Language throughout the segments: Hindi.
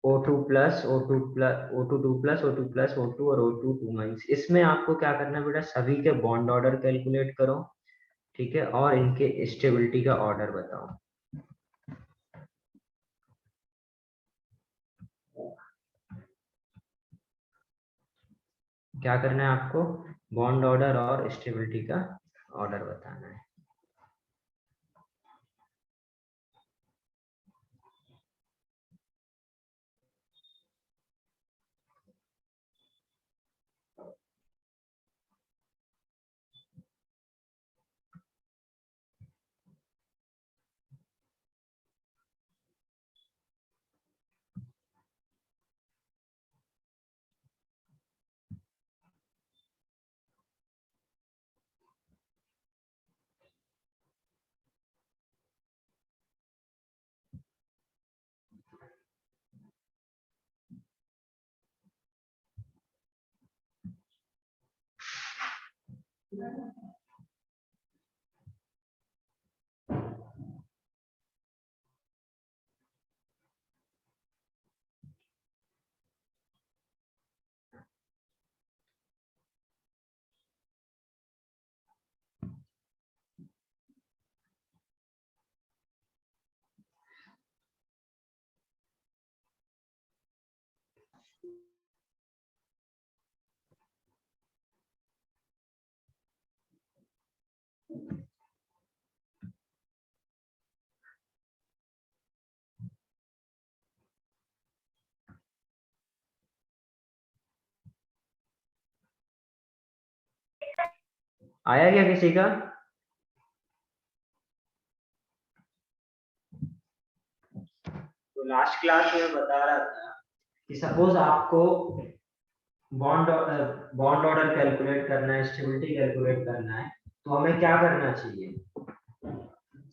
O2 plus O2 plus O2 plus O2 plus O2 और O2 2 माइनस। इसमें आपको क्या करना है बेटा, सभी के बॉन्ड ऑर्डर कैलकुलेट करो, ठीक है, और इनके स्टेबिलिटी का ऑर्डर बताओ। क्या करना है आपको, बॉन्ड ऑर्डर और स्टेबिलिटी का ऑर्डर बताना है। आया क्या किसी का? तो लास्ट क्लास में बता रहा था कि सपोज आपको बॉन्ड ऑर्डर कैलकुलेट करना है, स्टेबिलिटी कैलकुलेट करना है, तो हमें क्या करना चाहिए?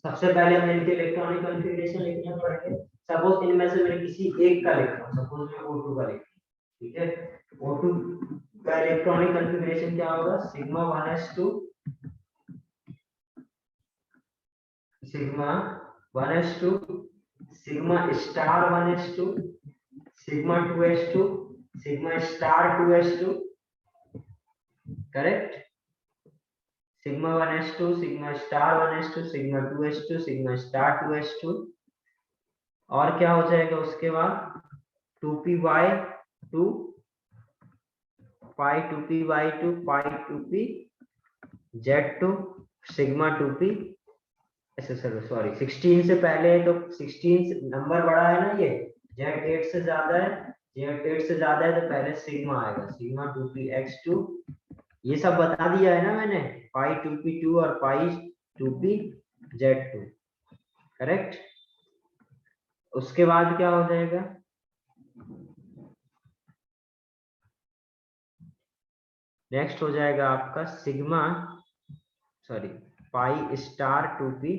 सबसे पहले हमें इनके इलेक्ट्रॉनिक कॉन्फ़िगरेशन लिखना पड़ेगा। सपोज इनमें से मैं किसी एक का लिख रहा हूँ, सपोज मैं O2 का लिख रहा हूँ, ठीक है। O2 का इलेक्ट्रॉनिक कॉन्फ़िगरेशन क्या होगा, sigma 1s2 sigma 1s2 sigma star 1s2 sigma 2s2 sigma star 2s2, correct. Sigma 1s2 sigma star 1s2 sigma 2s2 sigma star 2s2, और क्या हो जाएगा उसके बाद 2p/2 पाई 2p/2 पाई 2p z2 सिग्मा 2p, ऐसे सर सॉरी 16 से पहले है तो 16 नंबर बड़ा है ना, ये z8 से ज्यादा है, z8 से ज्यादा है तो पहले सिग्मा आएगा, सिग्मा 2px2। ये सब बता दिया है ना मैंने, पाई 2p2 और पाई 2pz2, करेक्ट। उसके बाद क्या हो जाएगा, नेक्स्ट हो जाएगा आपका sigma sorry pi star 2p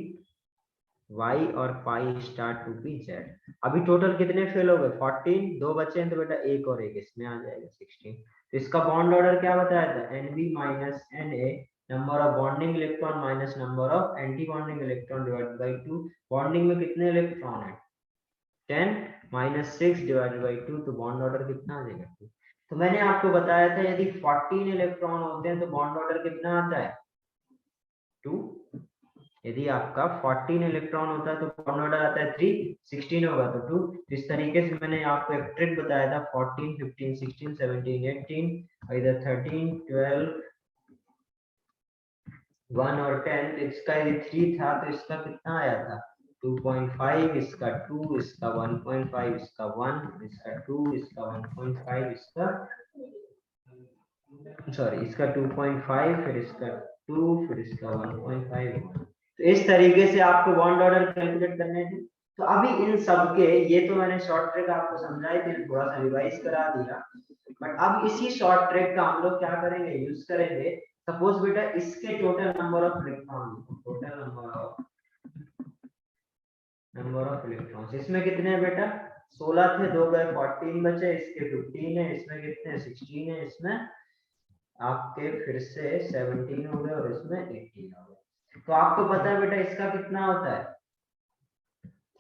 y और पाई स्टार 2p z। अभी टोटल कितने फेल हो गए, 14, दो बचे हैं तो बेटा एक और एक इसमें आ जाएगा 16। तो इसका बॉन्ड ऑर्डर क्या बताया था, Nb minus Na, number of bonding electron minus number of anti bonding electron divided by 2। Bonding में कितने इलेक्ट्रॉन है, 10 माइनस 6 डिवाइडेड बाई 2, तो बॉन्ड ऑर्डर कितना आ जाएगा 2। तो मैंने आपको बताया था यदि 14 इलेक्ट्रॉन होते हैं तो बॉन्ड ऑर्डर कितना आता है 2। यदि आपका 14 इलेक्ट्रॉन होता है तो बॉन्ड ऑर्डर आता है 3, 16 होगा तो 2। तो इस तरीके से मैंने आपको एक ट्रिक बताया था, 14 15 16 17 18, इधर 13 12 1 और 10। तो इसका यदि 3 था तो इसका कितना आया था 2.5, इसका 2, इसका 1.5, इसका 1, इसका 2, इसका 1.5, इसका सॉरी इसका 2.5, फिर इसका 2, फिर इसका 1.5। तो इस तरीके से आपको बॉन्ड ऑर्डर कैलकुलेट करने थे। तो अभी इन सब के, ये तो मैंने शॉर्ट ट्रिक आपको समझाई थी, थोड़ा सा रिवाइज करा दिया, बट अब इसी शॉर्ट ट्रिक का हम लोग क्या करेंगे, यूज करेंगे। सपोज बेटा इसके total number of electron, total number of electrons इसमें कितने हैं बेटा, 16 थे, 2 गए 14 बचे, इसके 15 है, इसमें कितने हैं 16 है, इसमें आपके फिर से 17 हो गए और इसमें 18 हो गए। तो आपको पता है बेटा इसका कितना होता है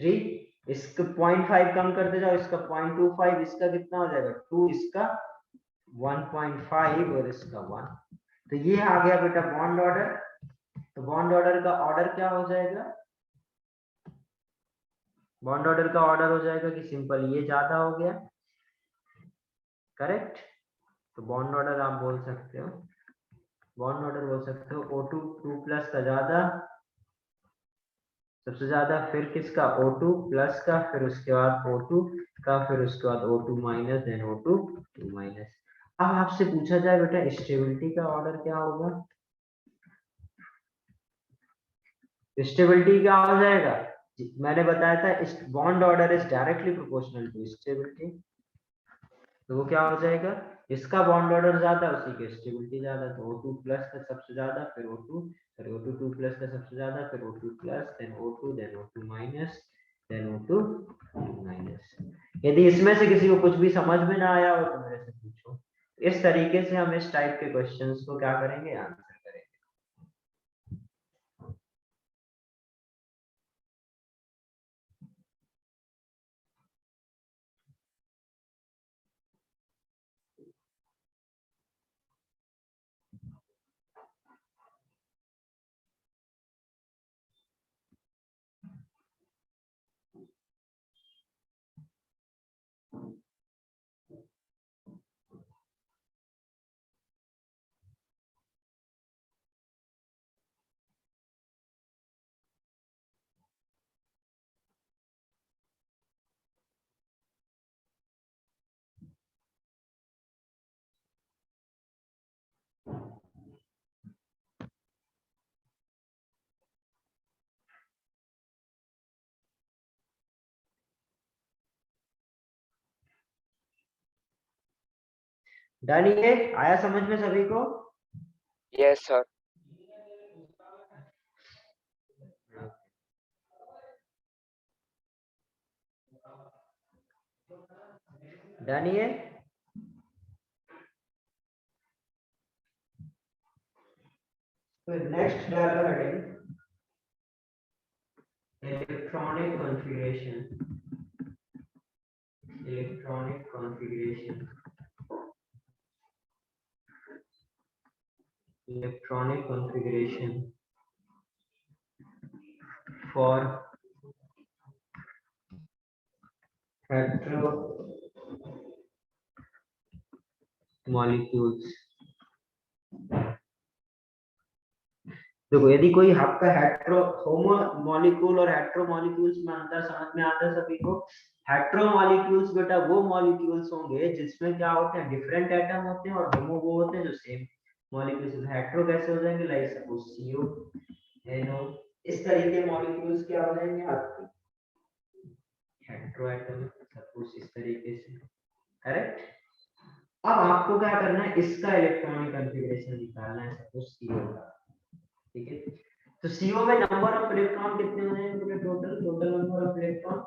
3। इसका 0.5 कम करते जाओ, इसका 0.25, इसका कितना हो जाएगा 2, इसका 1.5 और इसका 1। तो ये आ गया बेटा बॉन्ड ऑर्डर। तो बॉन्ड ऑर्डर का ऑर्डर क्या हो जाएगा, बॉन्ड ऑर्डर का ऑर्डर हो जाएगा कि सिंपल ये ज्यादा हो गया, करेक्ट। तो बॉन्ड ऑर्डर आप बोल सकते हो, बॉन्ड ऑर्डर बोल सकते हो O2 2+ का ज्यादा, सबसे ज्यादा, फिर किसका O2 प्लस का, फिर उसके बाद O2 का, फिर उसके बाद O2 minus, then O2 2 minus. अब आपसे पूछा जाए बेटा स्टेबिलिटी का ऑर्डर क्या होगा, स्टेबिलिटी क्या हो जाएगा, मैंने बताया था bond order is directly proportional to stability. तो वो क्या हो जाएगा, इसका बॉन्ड ऑर्डर ज्यादा उसी की स्टेबिलिटी ज्यादा, तो O2 प्लस का सबसे ज्यादा, फिर O2, फिर O2 2 प्लस का सबसे ज्यादा, फिर O2 plus, then O2, then O2 minus, then O2 minus. यदि इसमें से किसी को कुछ भी समझ में ना आया हो तो मेरे से पूछो। इस तरीके से हम इस टाइप के क्वेश्चंस को क्या करेंगे, आंसर करेंगे। डन, ये आया समझ में सभी को? Yes sir. डन ये। Next dialogue heading electronic configuration, electronic configuration, electronic configuration for hetero molecules। देखो यदि कोई आपका हेट्रो होमो मॉलिक्यूल और हेट्रो मॉलिक्यूल्स में अंतर समझ में आता है सभी को। हेट्रो मॉलिक्यूल्स बेटा वो मॉलिक्यूल्स होंगे जिसमें क्या होते हैं, डिफरेंट एटम होते हैं, और होमो वो होते हैं जो सेम मॉलिक्यूल्स। हेट्रो कैसे हो जाएंगे, लाइक सपोज CO NO, इस तरह के मॉलिक्यूल्स क्या हो जाएंगे आपके हेट्रो एटम, सपोज इस तरीके से, करेक्ट। अब आपको क्या करना है, इसका इलेक्ट्रॉनिक कॉन्फ़िगरेशन निकालना है, सपोज CO का, ठीक है। तो CO में नंबर ऑफ इलेक्ट्रॉन कितने हो जाएंगे, टोटल नंबर ऑफ इलेक्ट्रॉन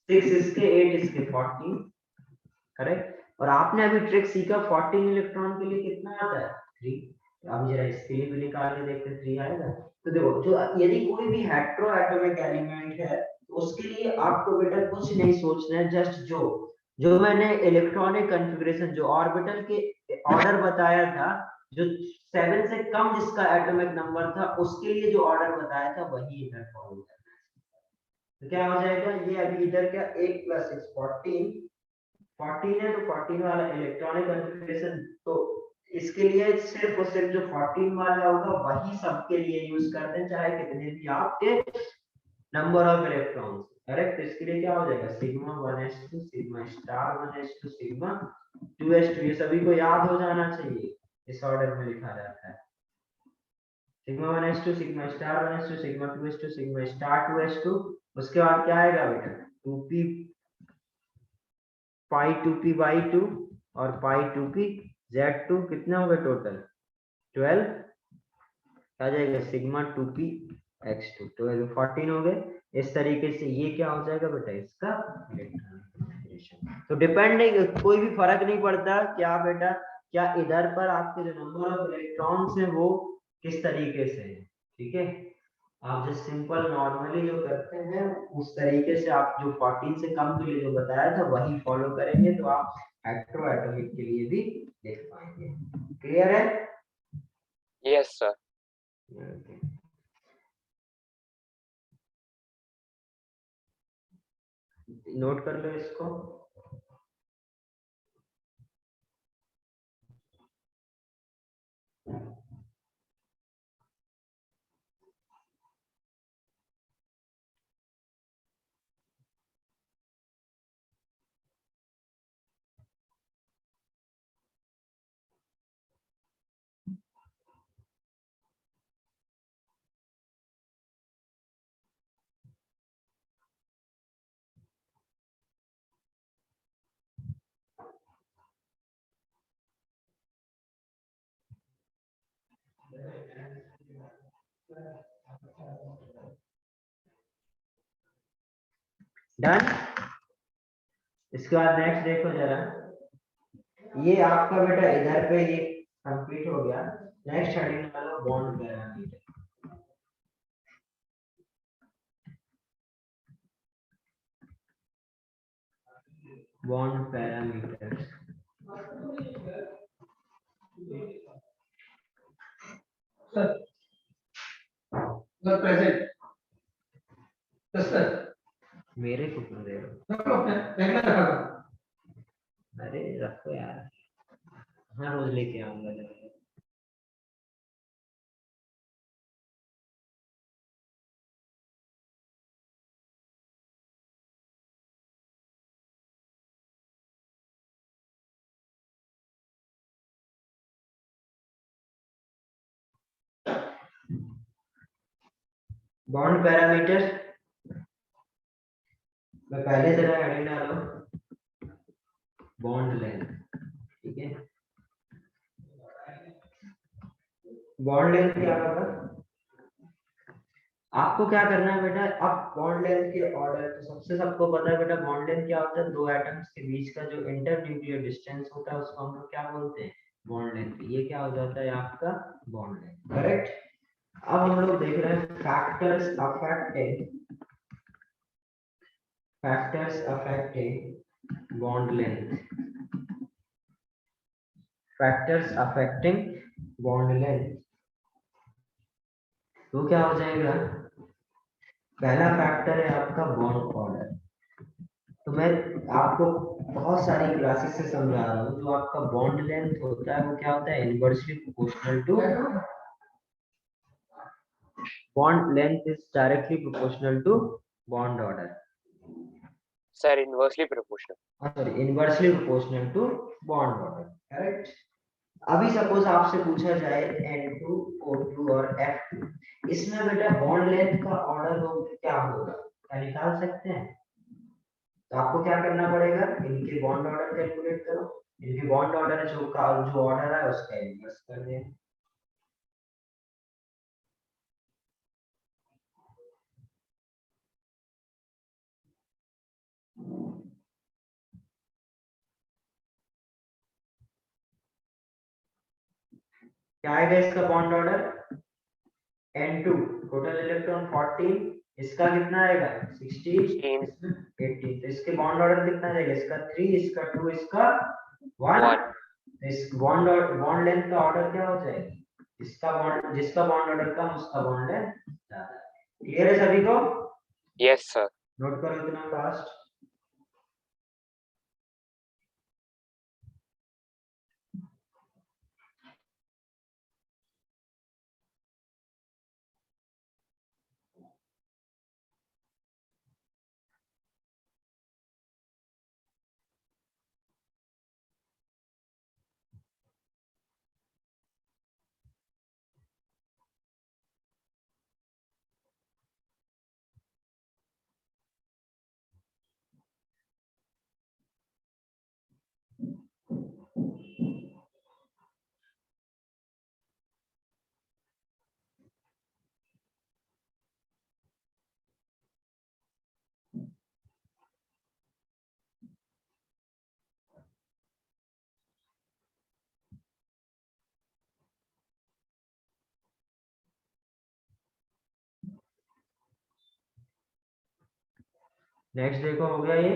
6 इसके 8 इसके 14, करेक्ट। और आपने अभी ट्रिक सीखा 14 इलेक्ट्रॉन के लिए कितना आता है 3। अब जरा इसके लिए भी निकाल के देखते हैं 3 आएगा। तो देखो जो यदि कोई भी हेट्रो एटॉमिक एलिमेंट है तो उसके लिए आपको बेटा कुछ नहीं सोचना है, जस्ट जो मैंने इलेक्ट्रॉनिक कॉन्फ़िगरेशन जो ऑर्बिटल के ऑर्डर बताया था, जो 7 से कम जिसका एटॉमिक नंबर था उसके लिए जो ऑर्डर बताया था वही इधर फॉलो करना है। तो क्या हो जाएगा, ये अभी इधर क्या 8 + 6 14 है, तो 14 वाला इलेक्ट्रॉनिक कॉन्फ़िगरेशन, तो इसके लिए सिर्फ और सिर्फ जो 14 वाला होगा वही सबके लिए यूज करते हैं, चाहे कितने भी आपके नंबर ऑफ इलेक्ट्रॉन्स, करेक्ट। इसके लिए क्या हो जाएगा sigma 1s2 sigma star 1s2 sigma 2s2, ये सभी को याद हो जाना चाहिए, इस ऑर्डर में लिखा जाता है। Sigma 1s2 sigma star 1s2 sigma 2s2 sigma star 2s2, उसके बाद क्या आएगा बेटा 2p पाई 2p बाई 2 और पाई 2p z2, कितने हो गए टोटल 12, आ जाएगा सिग्मा 2p x2, 12 14 हो गए। इस तरीके से ये क्या हो जाएगा बेटा इसका इलेक्ट्रॉनिक कॉन्फ़िगरेशन। तो डिपेंड नहीं, कोई भी फर्क नहीं पड़ता क्या बेटा, क्या इधर पर आपके जो नंबर ऑफ इलेक्ट्रॉन्स हैं वो किस तरीके से है, ठीक है। आप जो सिंपल नॉर्मली जो करते हैं उस तरीके से आप जो 14 से कम के लिए जो बताया था वही फॉलो करेंगे तो आप हेटेरो एटॉमिक के लिए भी देख पाएंगे। क्लियर है? Yes sir. नोट कर लो इसको। डन। इसके बाद नेक्स्ट देखो जरा, ये आपका बेटा इधर पे ये कंप्लीट हो गया। नेक्स्ट हेडिंग डालो bond parameter. Bond parameter sir present sir मेरे को क्यों दे रहे हो? देखना रखा था। अरे रखो यार, हर रोज लेके आऊंगा जब। बॉन्ड पैरामीटर मैं पहले जरा हेडिंग डालो बॉन्ड लेंथ। ठीक है, बॉन्ड लेंथ क्या होगा? आपको क्या करना है बेटा, अब बॉन्ड लेंथ के ऑर्डर तो सबसे सबको पता है बेटा, बॉन्ड लेंथ क्या होता है? दो एटम्स के बीच का जो इंटरन्यूक्लियर डिस्टेंस होता है उसको हम लोग क्या बोलते हैं? Bond length. ये क्या हो जाता है आपका बॉन्ड लेंथ, करेक्ट। अब हम लोग देख रहे हैं factors affecting bond length. Factors affecting bond length तो क्या हो जाएगा? पहला फैक्टर है आपका बॉन्ड ऑर्डर। तो मैं आपको बहुत सारी क्लासेस से समझा रहा हूँ, जो आपका बॉन्ड लेंथ होता है वो क्या होता है? Inversely proportional to bond length is directly proportional to bond order. Sir inversely proportional. Sorry, inversely proportional to bond order, correct. अभी सपोज आपसे पूछा जाए N2 O2 और F2, इसमें बेटा बॉन्ड लेंथ का ऑर्डर हो क्या होगा, क्या निकाल सकते हैं? तो आपको क्या करना पड़ेगा, इनके बॉन्ड ऑर्डर कैलकुलेट करो, इनके बॉन्ड ऑर्डर जो ऑर्डर है उसका इनवर्स कर दें। क्या आएगा इसका bond order? N2 total electron 14, इसका कितना आएगा 16, 16 इसमें 18। तो इसके बॉन्ड ऑर्डर कितना जाएगा? इसका 3, इसका 2, इसका 1। 1। इस बॉन्ड लेंथ का ऑर्डर क्या हो जाएगा? इसका बॉन्ड, जिसका बॉन्ड ऑर्डर कम उसका बॉन्ड लेंथ ज्यादा। क्लियर है सभी को? Yes sir. नोट करो इतना फास्ट। नेक्स्ट देखो, हो गया ये।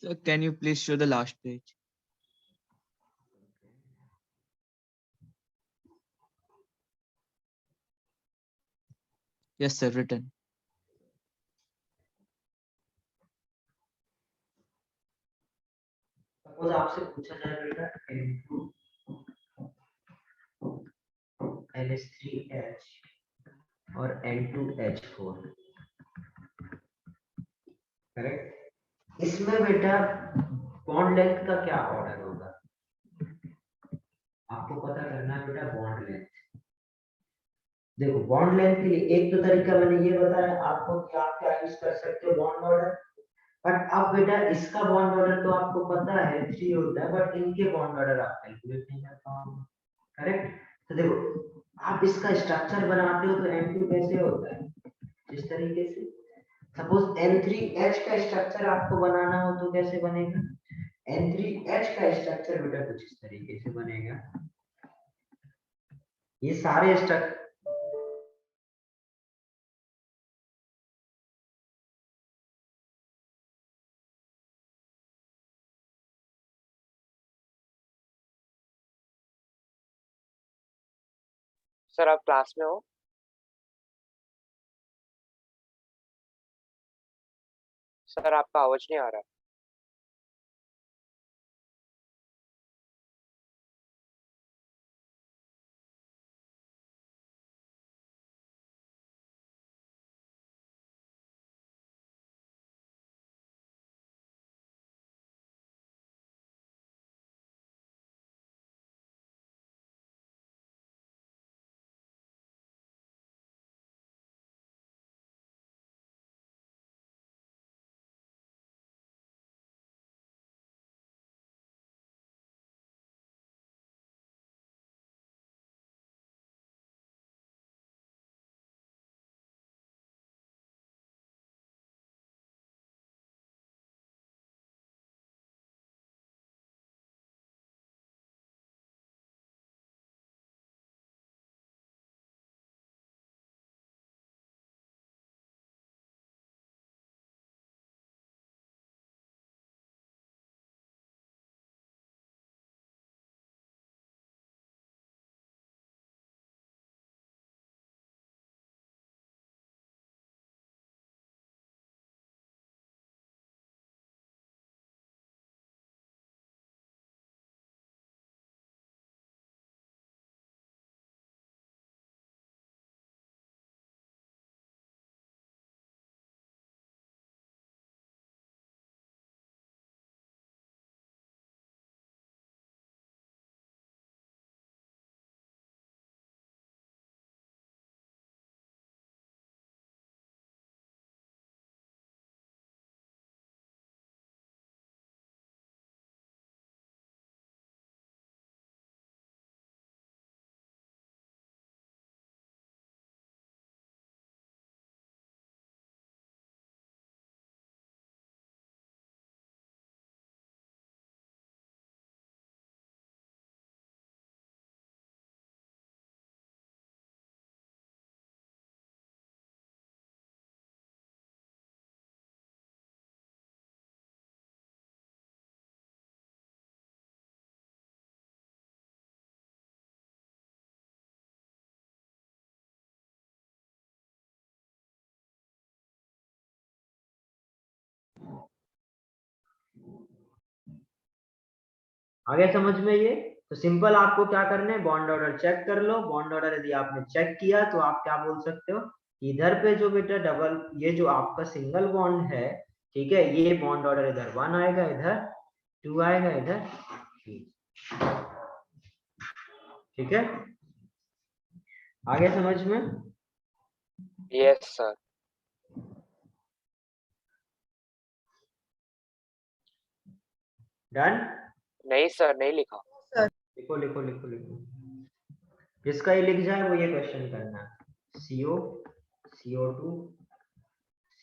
Sir, can you please show the last page? Yes, sir, written. Suppose आपसे पूछा जाए बेटा NH3H और N2H4, करेक्ट। इसमें बेटा बॉन्ड लेंथ का क्या ऑर्डर होगा, आपको पता करना है बेटा बॉन्ड लेंथ। देखो बॉन्ड लेंथ के लिए एक तो तरीका मैंने ये बताया आपको कि आप क्या यूज कर सकते हो, बॉन्ड ऑर्डर। बट अब बेटा इसका बॉन्ड ऑर्डर तो आपको पता है 3 होता है, बट इनके बॉन्ड ऑर्डर आप कैलकुलेट नहीं कर पाओगे, करेक्ट। तो देखो आप इसका स्ट्रक्चर बनाते हो तो N2 कैसे होता है, इस तरीके से। सपोज N3H का स्ट्रक्चर आपको बनाना हो तो कैसे बनेगा, N3H का स्ट्रक्चर बेटा कुछ इस तरीके से बनेगा। ये सारे स्ट्रक्चर सर आप क्लास में हो? सर आपका आवाज नहीं आ रहा। आगे समझ में ये। तो सिंपल आपको क्या करना है, बॉन्ड ऑर्डर चेक कर लो। बॉन्ड ऑर्डर यदि आपने चेक किया तो आप क्या बोल सकते हो, इधर पे जो बेटा डबल, ये जो आपका सिंगल बॉन्ड है, ठीक है, ये बॉन्ड ऑर्डर इधर 1 आएगा, इधर 2 आएगा, इधर 3, ठीक है। आगे समझ में। Yes sir. डन। नहीं सर, नहीं लिखा। लिखो लिखो लिखो लिखो, जिसका ये लिख जाए वो ये क्वेश्चन करना है। CO CO2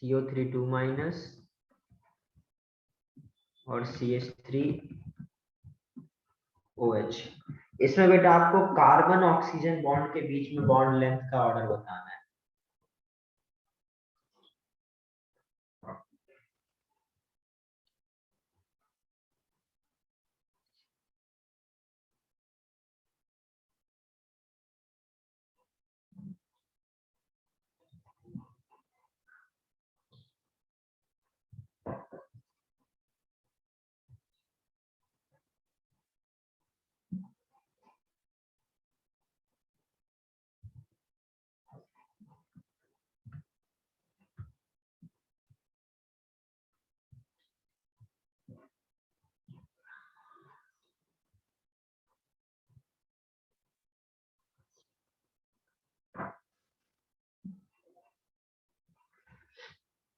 CO3 2 माइनस और CH3 OH, इसमें बेटा आपको कार्बन ऑक्सीजन बॉन्ड के बीच में बॉन्ड लेंथ का ऑर्डर बताना है।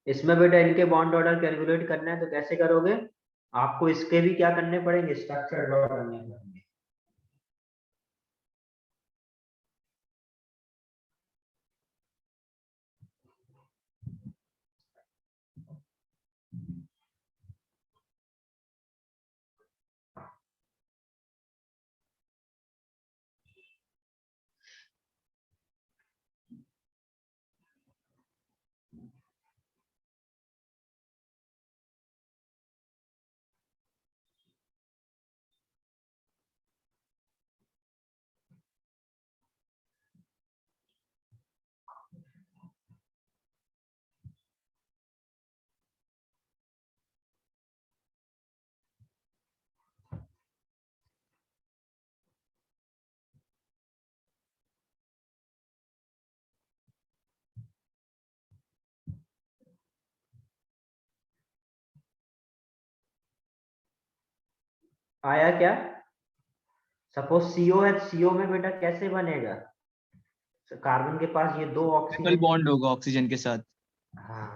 इसमें बेटा इनके बॉन्ड ऑर्डर कैलकुलेट करना है तो कैसे करोगे? आपको इसके भी क्या करने पड़ेंगे, स्ट्रक्चर ड्रॉ करने पड़ेंगे। आया क्या? सपोज सीओ है, सीओ में बेटा कैसे बनेगा? कार्बन के पास ये दो ट्रिपल ऑक्सीजन, बॉन्ड होगा ऑक्सीजन के साथ। हाँ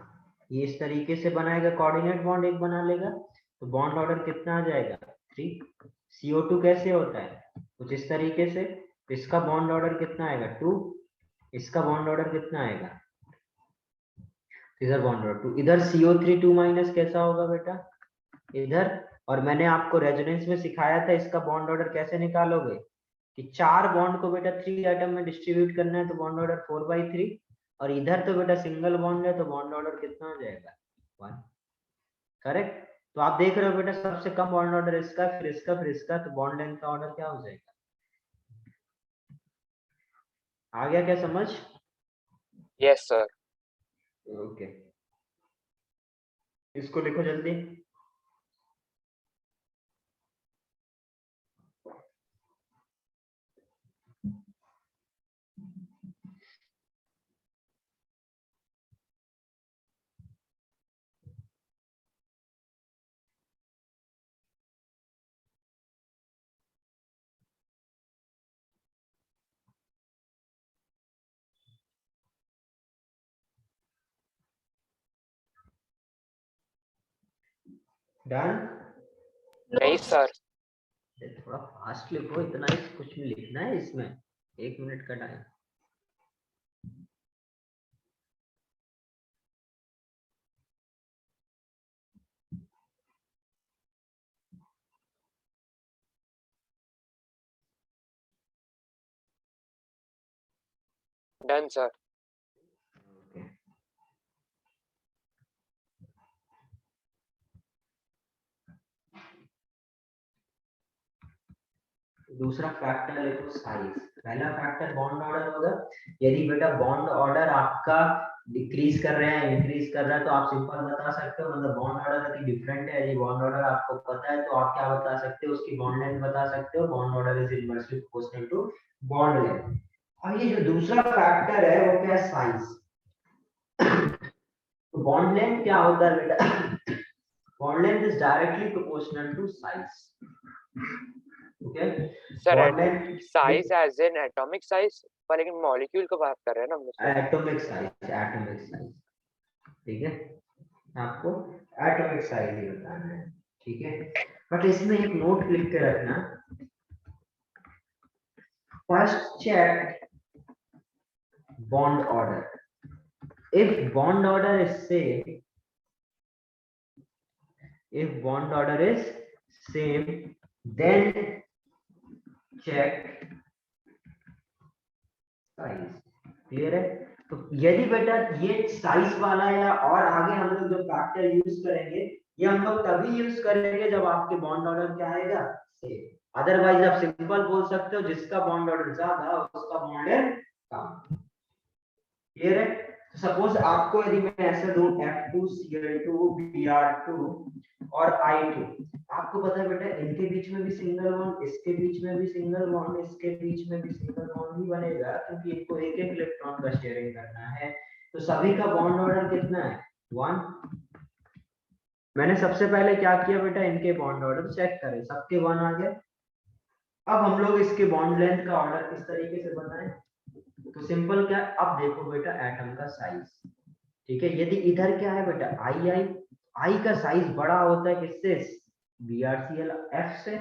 ये इस तरीके से बनाएगा, कोऑर्डिनेट बॉन्ड एक बना लेगा, तो बॉन्ड ऑर्डर कितना आ जाएगा 3। CO2 कैसे होता है? कुछ इस तरीके से, तो इसका बॉन्ड ऑर्डर कितना आएगा 2, इसका बॉन्ड ऑर्डर कितना आएगा, इधर बॉन्ड ऑर्डर 2, इधर CO3 2 माइनस कैसा होगा बेटा इधर। और मैंने आपको रेजोनेंस में सिखाया था इसका बॉन्ड ऑर्डर कैसे निकालोगे, कि 4 बॉन्ड को बेटा 3 आइटम में डिस्ट्रीब्यूट करना है तो बॉन्ड ऑर्डर 4/3, और इधर तो बेटा सिंगल बॉन्ड है तो बॉन्ड ऑर्डर कितना हो जाएगा 1। करेक्ट। तो आप देख रहे हो बेटा सबसे कम बॉन्ड ऑर्डर इसका, फिर इसका, फिर इसका, तो बॉन्ड लेंथ का ऑर्डर क्या हो जाएगा? आ गया क्या समझ? Yes sir. ओके, इसको लिखो जल्दी। डन? नहीं सर। थोड़ा फास्ट लिखो, इतना ही कुछ भी लिखना है इसमें, 1 मिनट का टाइम। Done sir. दूसरा फैक्टर लिखो साइज। पहला फैक्टर बॉन्ड ऑर्डर होगा, यदि बेटा बॉन्ड ऑर्डर आपका डिक्रीज कर रहे हैं इंक्रीज कर रहा है तो आप सिंपल बता सकते हो, मतलब बॉन्ड ऑर्डर यदि डिफरेंट है, यदि बॉन्ड ऑर्डर आपको पता है तो आप क्या बता सकते हो, उसकी बॉन्ड लेंथ बता सकते हो, bond order is inversely proportional to bond length. और ये जो दूसरा फैक्टर है वो क्या है, साइज। तो बॉन्ड लेंथ क्या होता है बेटा, bond length is directly proportional to size. Okay, sir bond length size as in atomic size, पर लेकिन मॉलिक्यूल की बात कर रहे हैं ना हम लोग। एटॉमिक साइज, एटॉमिक साइज, ठीक है, आपको एटॉमिक साइज ही बताना है, ठीक है। बट इसमें एक नोट लिख के रखना, first check bond order. If bond order is same, if bond order is same, then check check size. Clear है? तो यदि बेटा ये साइज वाला या और आगे हम लोग जो फैक्टर यूज करेंगे, ये हम लोग तभी यूज करेंगे जब आपके बॉन्ड ऑर्डर क्या आएगा, सेम। अदरवाइज आप सिंपल बोल सकते हो जिसका बॉन्ड ऑर्डर ज्यादा उसका बॉन्ड ऑर्डर कम। क्लियर है? तो सपोज आपको यदि मैं ऐसे दूं F2Cl2 Br2 और I2, आपको पता है बेटा इनके बीच में भी सिंगल बॉन्ड, इसके बीच में भी सिंगल बॉन्ड, इसके बीच में भी सिंगल बॉन्ड ही बनेगा क्योंकि इनको एक एक इलेक्ट्रॉन का शेयरिंग करना है। तो सभी का बॉन्ड ऑर्डर कितना है, 1। मैंने सबसे पहले क्या किया बेटा, इनके बॉन्ड ऑर्डर चेक करे, सबके 1 आ गए। अब हम लोग इसके बॉन्ड लेंथ का ऑर्डर किस तरीके से बताएं, तो सिंपल क्या, अब देखो बेटा एटम का साइज, ठीक है। यदि इधर क्या है बेटा आई का साइज बड़ा होता है किससे, BrClF से,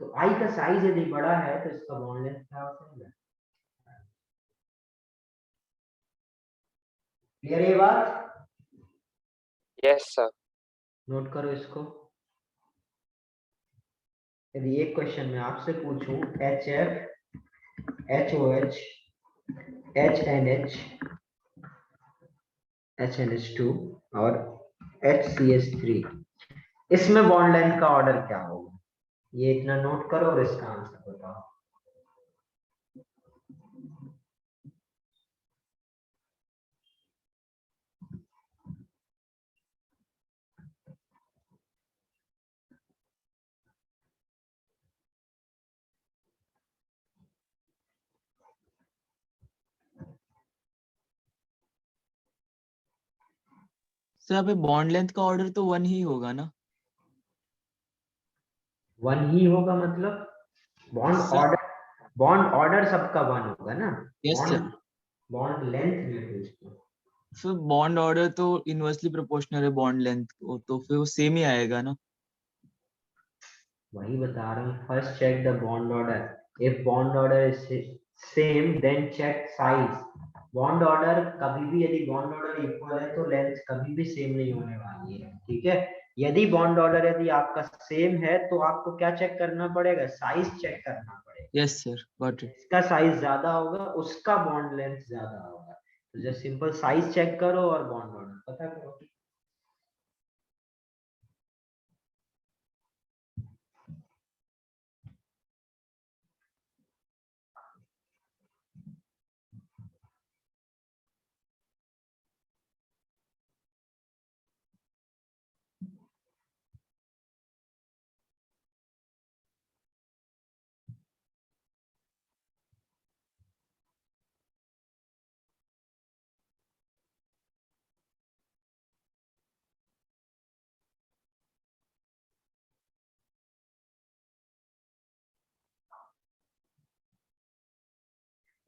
तो आई का साइज यदि बड़ा है तो इसका बॉन्ड लेंथ क्या होगा। क्लियर ये बात? Yes sir. नोट करो इसको। यदि एक क्वेश्चन में आपसे पूछूं HF HOH HNH HNH2 और HCH3, इसमें बॉन्ड लेंथ का ऑर्डर क्या होगा, ये इतना नोट करो और इसका आंसर बताओ। सर यहाँ पे बॉन्ड लेंथ का ऑर्डर तो 1 ही होगा ना? 1 ही होगा मतलब बॉन्ड ऑर्डर सबका 1 होगा ना। Yes sir. बॉन्ड लेंथ में पूछता हूं। फिर बॉन्ड ऑर्डर तो इनवर्सली प्रोपोर्शनल है बॉन्ड लेंथ को, तो फिर वो सेम ही आएगा ना। वही बता रहा हूँ, first check the bond order, if bond order is same then check size. Bond order कभी भी, यदि बॉन्ड ऑर्डर इक्वल है तो लेंथ कभी भी सेम नहीं होने वाली है, ठीक है। यदि बॉन्ड ऑर्डर यदि आपका सेम है तो आपको क्या चेक करना पड़ेगा, साइज चेक करना पड़ेगा। Yes sir, got it. इसका साइज ज्यादा होगा उसका बॉन्ड लेंथ ज्यादा होगा, तो जस्ट सिंपल साइज चेक करो और बॉन्ड ऑर्डर पता करो।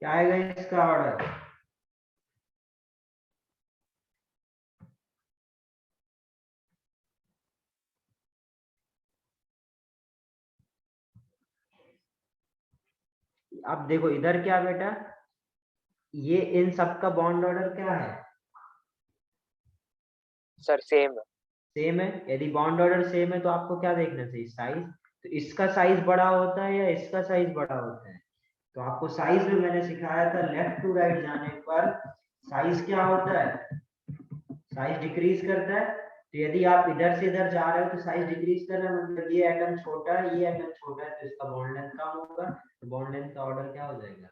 क्या आएगा इसका ऑर्डर, अब देखो इधर क्या बेटा, ये इन सब का बॉन्ड ऑर्डर क्या है, सर सेम है। सेम है। यदि बॉन्ड ऑर्डर सेम है तो आपको क्या देखना चाहिए, साइज। तो इसका साइज बड़ा होता है या इसका साइज बड़ा होता है, तो आपको साइज में मैंने सिखाया था लेफ्ट टू राइट जाने पर साइज क्या होता है, साइज डिक्रीज करता है। तो यदि आप इधर से इधर जा रहे हो तो साइज डिक्रीज कर रहा है, मतलब ये एटम छोटा है, ये एटम छोटा है, तो इसका बॉन्ड लेंथ कम होगा, तो बॉन्ड लेंथ का ऑर्डर क्या हो जाएगा।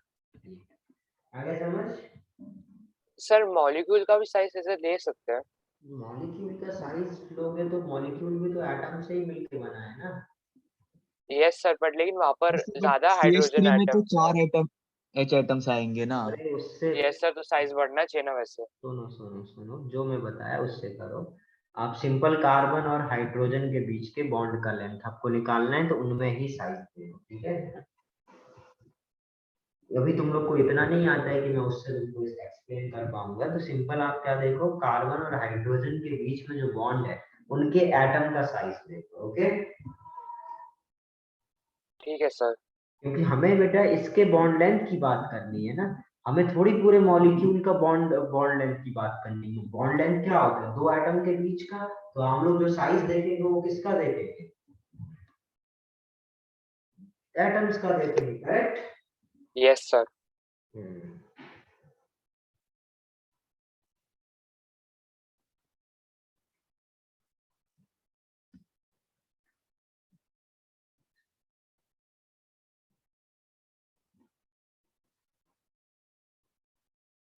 आगे समझ। सर मॉलिक्यूल का भी साइज ऐसे ले सकते हैं? मॉलिक्यूल का साइज लोगे तो मॉलिक्यूल भी तो एटम से ही मिलके बना है ना। यस सर, बट लेकिन वहां पर ज्यादा हाइड्रोजन CH3 में तो एटम्स है। 4 एटम H एटम्स आएंगे ना। अरे उससे यस सर, तो साइज बढ़ना चाहिए ना वैसे। सुनो सुनो सुनो, जो मैं बताया उससे करो। आप सिंपल कार्बन और हाइड्रोजन के बीच के बॉन्ड का लेंथ आपको निकालना है, तो उनमें ही साइज दे दो, ठीक है। अभी तुम लोग को इतना नहीं आता है कि मैं उससे तुमको एक्सप्लेन कर पाऊंगा, तो सिंपल आप क्या देखो, कार्बन और हाइड्रोजन के बीच में जो बॉन्ड है उनके एटम का साइज देखो, ओके। ठीक है सर। क्योंकि हमें बेटा इसके बॉन्ड लेंथ की बात करनी है ना, हमें थोड़ी पूरे मॉलिक्यूल का बॉन्ड लेंथ की बात करनी है। बॉन्ड लेंथ क्या होता है, दो एटम के बीच का, तो हम लोग जो साइज देखेंगे वो किसका देखेंगे, एटम्स का देखेंगे, करेक्ट? Yes sir.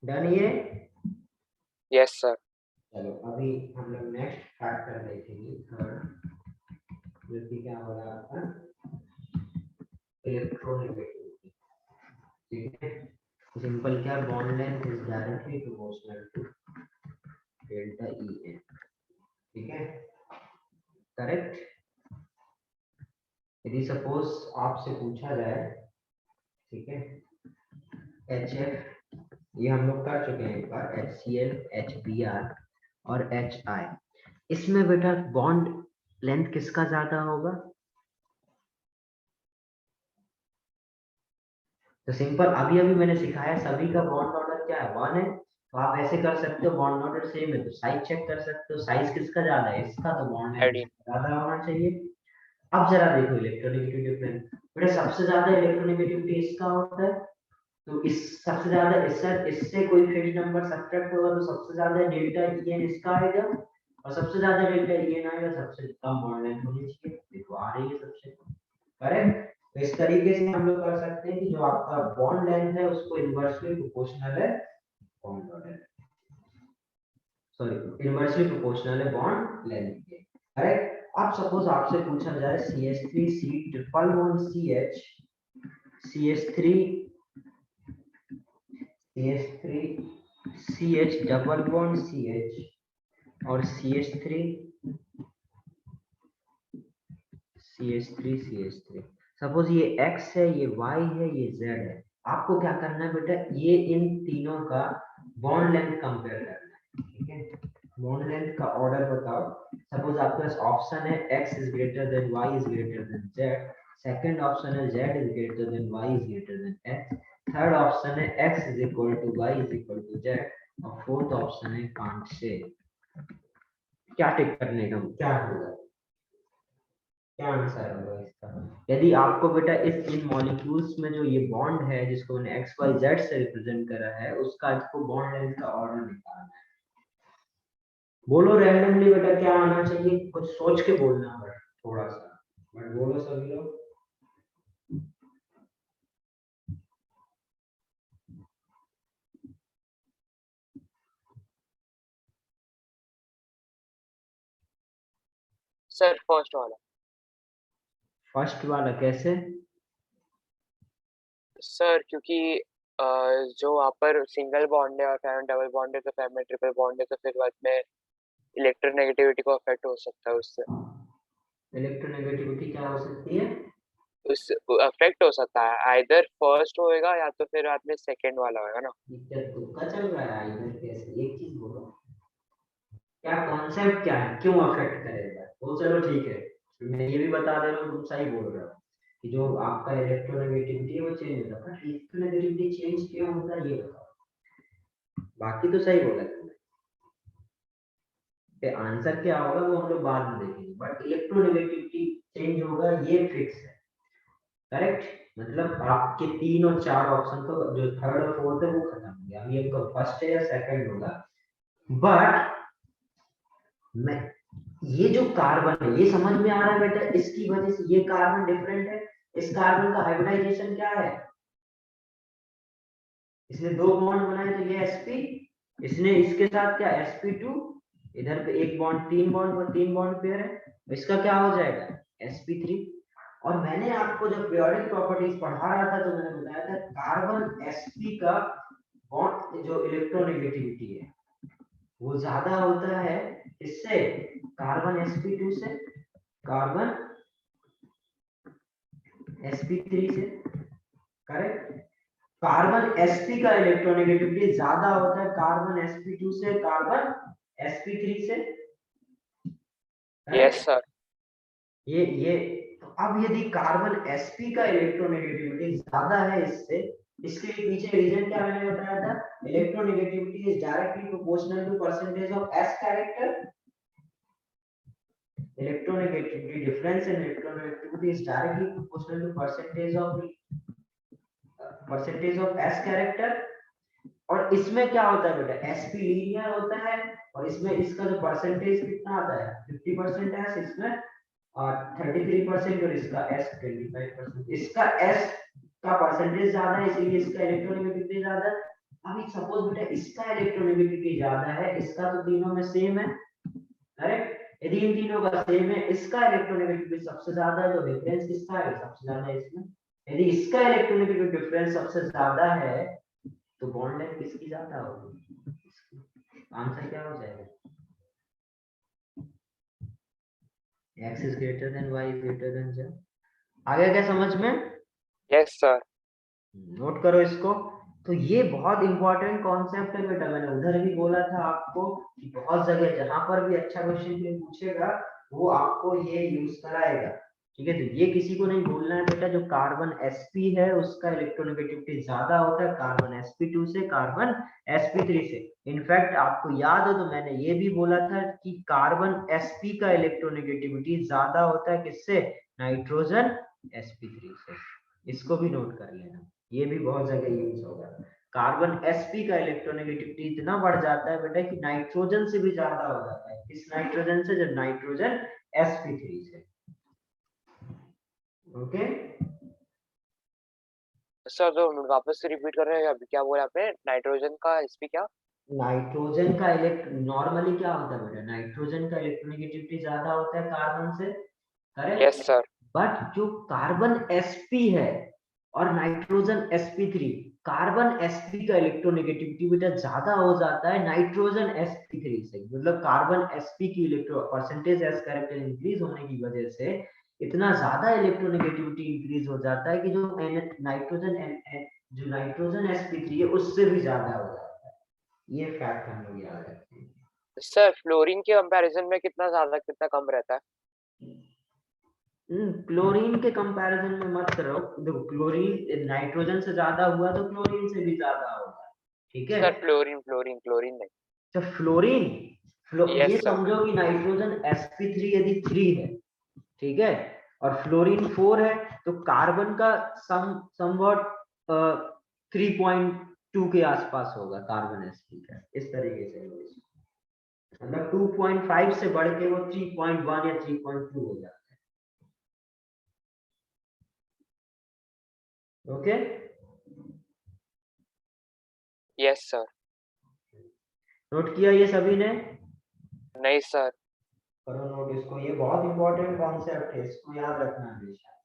डन ये? Yes sir. चलो अभी हम लोग नेक्स्ट फैक्टर देखेंगे, थर्ड, जो कि क्या हो रहा था, इलेक्ट्रोनेगेटिविटी। ठीक है, सिंपल क्या, bond length is directly proportional to delta E N. ठीक है, करेक्ट? यदि सपोज आपसे पूछा जाए, ठीक है, एच एफ, ये हम लोग कर चुके हैं एक बार, HCl, HBr और HI, इसमें बेटा बॉन्ड लेंथ किसका ज्यादा होगा? तो सिंपल अभी अभी मैंने सिखाया, सभी का बॉन्ड ऑर्डर क्या है, 1 है। तो आप ऐसे कर सकते हो, बॉन्ड ऑर्डर सेम है तो साइज चेक कर सकते हो, साइज किसका ज्यादा है, इसका, तो बॉन्ड लेंथ एडीन। ज्यादा होना चाहिए। अब जरा देखो इलेक्ट्रोनेगेटिविटी डिफरेंस, बेटा सबसे ज्यादा इलेक्ट्रोनेगेटिविटी इसका होता है, तो इस सबसे ज्यादा इससे कोई फिक्स नंबर सब्ट्रैक्ट होगा तो सबसे ज्यादा डेल्टा ईएन इसका आएगा, और सबसे ज्यादा डेल्टा ईएन आएगा, सबसे कम बॉन्ड लेंथ होनी चाहिए। देखो आ रही है सबसे, करेक्ट? तो इस तरीके से हम लोग कर सकते हैं कि जो आपका बॉन्ड लेंथ है उसको इनवर्सली प्रोपोर्शनल है bond order, sorry inversely proportional है बॉन्ड लेंथ के, करेक्ट? अब सपोज आपसे पूछा जाए CH3C triple bond CH, CH3 CH double bond CH और CH3 CH3 सपोज ये X है, ये Y है, ये Z है। आपको क्या करना है बेटा, ये इन तीनों का बॉन्ड लेंथ कंपेयर करना है। ठीक है, बॉन्ड लेंथ का ऑर्डर बताओ। सपोज आपके पास ऑप्शन है X is greater than Y is greater than Z, second option है Z is greater than Y is greater than X, third option है X is equal to Y is equal to Z, और फोर्थ ऑप्शन है कांट से। क्या टिक करने का क्या होगा, क्या आंसर होगा इसका? यदि आपको बेटा इस इन मॉलिक्यूल्स में जो ये बॉन्ड है जिसको मैंने एक्स वाई जेड से रिप्रेजेंट करा है, उसका इसको बॉन्ड लेंथ का ऑर्डर निकालना है। बोलो रैंडमली बेटा क्या आना चाहिए, कुछ सोच के बोलना है थोड़ा सा, बट बोलो सभी लोग। सर फर्स्ट वाला। फर्स्ट वाला कैसे? सर क्योंकि जो वहाँ पर सिंगल बॉन्ड है और फिर डबल बॉन्ड है, तो फिर में ट्रिपल बॉन्ड है, तो फिर बाद में इलेक्ट्रोनेगेटिविटी को अफेक्ट हो सकता है उससे। इलेक्ट्रोनेगेटिविटी क्या हो सकती है? उस अफेक्ट हो सकता है, आइदर फर्स्ट होएगा या तो फिर बाद में सेकंड वाला होएगा ना। क्या तुक्का चल रहा है इधर? कैसे, एक चीज बोलो, क्या कॉन्सेप्ट क्या है, क्यों अफेक्ट करेगा? तो चलो ठीक है, मैं ये भी बता दे रहा हूँ, तुम सही बोल रहे हो कि जो आपका इलेक्ट्रोनेगेटिविटी है वो चेंज होता है, बट इलेक्ट्रोनेगेटिविटी चेंज क्यों होता है ये बताओ। बाकी तो सही बोला तुमने, आंसर क्या होगा वो हम लोग बाद में देखेंगे, बट इलेक्ट्रोनेगेटिविटी चेंज होगा ये फिक्स है, करेक्ट? मतलब आपके 3 और 4 ऑप्शन तो जो थर्ड और फोर्थ है वो खत्म हो गया, अभी हमको फर्स्ट है या सेकंड होगा। बट मैं ये जो कार्बन है ये समझ में आ रहा है बेटा, इसकी वजह से ये कार्बन डिफरेंट है, इस कार्बन का हाइब्रिडाइजेशन क्या है, इसने 2 बॉन्ड बनाए तो ये sp, इसने इसके साथ क्या sp2, इधर पे एक बॉन्ड 3 बॉन्ड और 3 बॉन्ड पेयर है, इसका क्या हो जाएगा sp3। और मैंने आपको जब पीरियोडिक प्रॉपर्टीज पढ़ा रहा था तो मैंने बताया था कार्बन sp का बॉन्ड जो इलेक्ट्रोनेगेटिविटी है वो ज्यादा होता है इससे, कार्बन sp2 से, कार्बन sp3 से, करेक्ट? कार्बन sp का इलेक्ट्रोनेगेटिविटी ज्यादा होता है कार्बन sp2 से, कार्बन sp3 से। Yes sir. ये तो अब यदि कार्बन sp का इलेक्ट्रोनेगेटिविटी ज्यादा है इससे, इसके पीछे रीजन क्या मैंने बताया था, electronegativity is directly proportional to percentage of s character. electronegativity, difference in electronegativity is directly proportional to percentage of S character. और इसमें क्या होता है बेटा, sp लीनियर होता है और इसमें इसका जो परसेंटेज कितना आता है 50% s, इसमें और 33% और इसका s 25%। इसका s का परसेंटेज ज्यादा है इसलिए इसका इलेक्ट्रोनेगेटिविटी ज्यादा है। अभी सपोज बेटा इसका इलेक्ट्रोनेगेटिविटी ज्यादा है, इसका तो तीनों में सेम है, करेक्ट। यदि इन तीनों का सेम है, इसका इलेक्ट्रोनेगेटिविटी सबसे ज्यादा है तो डिफरेंस किसका है सबसे ज्यादा है इसमें। यदि इसका इलेक्ट्रोनेगेटिव डिफरेंस सबसे ज्यादा है तो बॉन्ड लेंथ किसकी ज्यादा होगी, आंसर क्या हो जाएगा, x is greater than y is greater than z। आ गया क्या समझ में? Yes sir. नोट करो इसको। तो ये बहुत इंपॉर्टेंट कॉन्सेप्ट है बेटा, मैंने उधर भी बोला था आपको कि बहुत जगह जहां पर भी अच्छा क्वेश्चन पूछेगा वो आपको ये यूज कराएगा, ठीक है। तो ये किसी को नहीं भूलना है बेटा, जो कार्बन sp है उसका इलेक्ट्रोनेगेटिविटी ज्यादा होता है कार्बन sp2 से, कार्बन sp3 से। इनफैक्ट आपको याद हो तो मैंने ये भी बोला था कि कार्बन sp का इलेक्ट्रोनेगेटिविटी ज्यादा होता है किससे, नाइट्रोजन sp3 से। इसको भी नोट कर लेना, ये भी बहुत जगह यूज होगा। कार्बन sp का इलेक्ट्रोनेगेटिविटी इतना बढ़ जाता है बेटा कि नाइट्रोजन से भी ज्यादा हो जाता है। किस नाइट्रोजन से, जब नाइट्रोजन sp3 से। ओके सर तो वापस से रिपीट कर रहे हैं, अभी क्या बोला आपने, नाइट्रोजन का sp क्या? नाइट्रोजन का नॉर्मली क्या होता है बेटा, नाइट्रोजन का इलेक्ट्रोनेगेटिविटी ज्यादा होता है कार्बन से, करेक्ट। Yes sir. बट जो कार्बन sp है और नाइट्रोजन sp3, कार्बन sp का इलेक्ट्रोनेगेटिविटी बेटा ज्यादा हो जाता है नाइट्रोजन sp3 से। मतलब कार्बन sp की electro percentage s character increase होने की वजह से इतना ज्यादा इलेक्ट्रोनेगेटिविटी इंक्रीज हो जाता है कि जो नाइट्रोजन sp3 है उससे भी ज्यादा हो जाता है। ये फैक्ट हम लोग याद रखते हैं। सर फ्लोरीन के कंपैरिजन में कितना ज्यादा कितना कम रहता है? क्लोरीन के कंपैरिजन में मत करो, देखो क्लोरीन नाइट्रोजन से ज्यादा हुआ तो क्लोरीन से भी ज्यादा होगा, ठीक है। सर फ्लोरीन नहीं। तो फ्लोरीन ये यस सर। समझो कि नाइट्रोजन sp3 यदि 3 है, ठीक है, और फ्लोरीन 4 है, तो कार्बन का समवॉट 3.2 के आसपास होगा कार्बन sp का, इस तरीके से होगा। मतलब 2.5 से बढ़ के वो 3.1 या 3.2 हो जाता है। Okay yes sir. नोट किया ये सभी ने? नहीं सर। करो नोट इसको, ये बहुत इंपॉर्टेंट कॉन्सेप्ट है, इसको याद रखना हमेशा।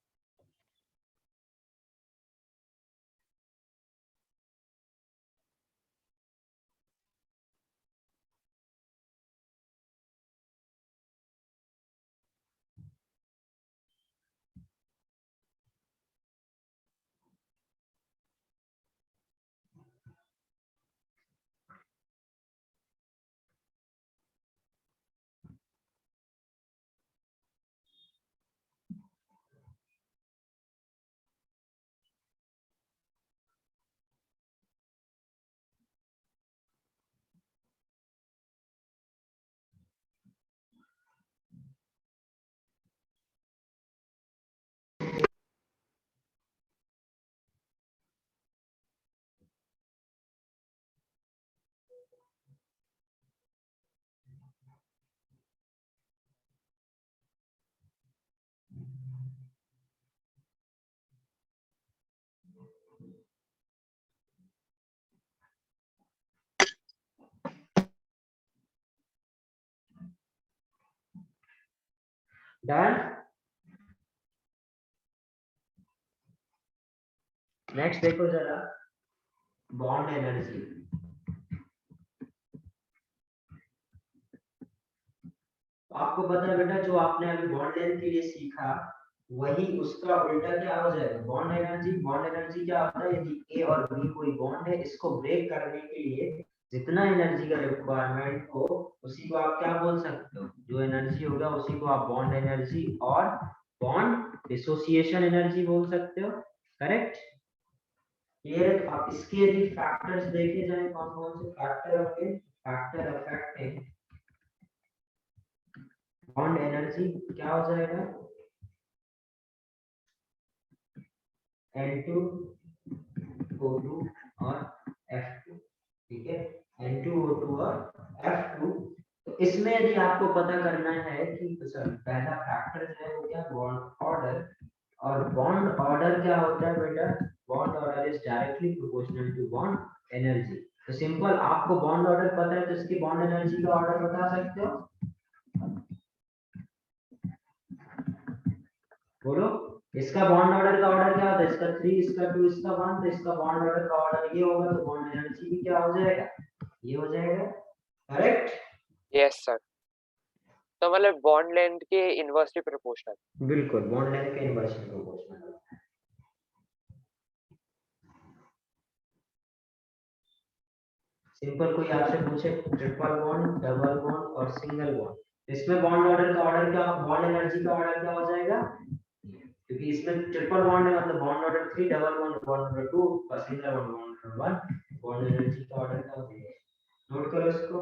डन। नेक्स्ट देखो जरा, बॉन्ड एनर्जी। आपको पता है बेटा, जो आपने अभी बॉन्ड लेंथ के लिए सीखा वही उसका उल्टा क्या हो जाएगा, बॉन्ड एनर्जी। बॉन्ड एनर्जी क्या होता है, यदि A और B कोई बॉन्ड है, इसको ब्रेक करने के लिए जितना एनर्जी का रिक्वायरमेंट हो उसी को आप क्या बोल सकते हो, जो एनर्जी होगा उसी को आप बॉन्ड एनर्जी और बॉन्ड डिसोसिएशन एनर्जी बोल सकते हो, करेक्ट। क्लियर? आप इसके यदि फैक्टर्स देखे जाए, कौन कौन से फैक्टर होंगे, फैक्टर अफेक्टिंग बॉन्ड एनर्जी क्या हो जाएगा, N2O2 और F2, ठीक है, N2O2 और F2। तो इसमें यदि आपको पता करना है कि सर पहला फैक्टर जो है वो क्या, बॉन्ड ऑर्डर, और बॉन्ड ऑर्डर क्या होता है बेटा, bond order is directly proportional to bond energy. तो सिंपल, आपको बॉन्ड ऑर्डर पता है तो इसकी बॉन्ड एनर्जी का ऑर्डर बता सकते हो, बोलो। इसका बॉन्ड ऑर्डर का ऑर्डर क्या होता है, इसका 3, इसका 2, इसका 1, तो इसका बॉन्ड ऑर्डर का ऑर्डर ये होगा, तो बॉन्ड एनर्जी भी क्या हो जाएगा, ये हो जाएगा, करेक्ट। यस सर, तो मतलब बॉन्ड लेंथ के इनवर्सली प्रोपोर्शनल। बिल्कुल, बॉन्ड लेंथ के इनवर्सली प्रोपोर्शनल। सिंपल, कोई आपसे पूछे ट्रिपल बॉन्ड, डबल बॉन्ड और सिंगल बॉन्ड, इसमें बॉन्ड ऑर्डर का ऑर्डर क्या, बॉन्ड एनर्जी का ऑर्डर क्या हो जाएगा, क्योंकि इसमें ट्रिपल बॉन्ड है मतलब bond order 3, double bond bond order 2 और single bond bond order 1, bond energy का ऑर्डर क्या हो जाएगा, नोट करो इसको।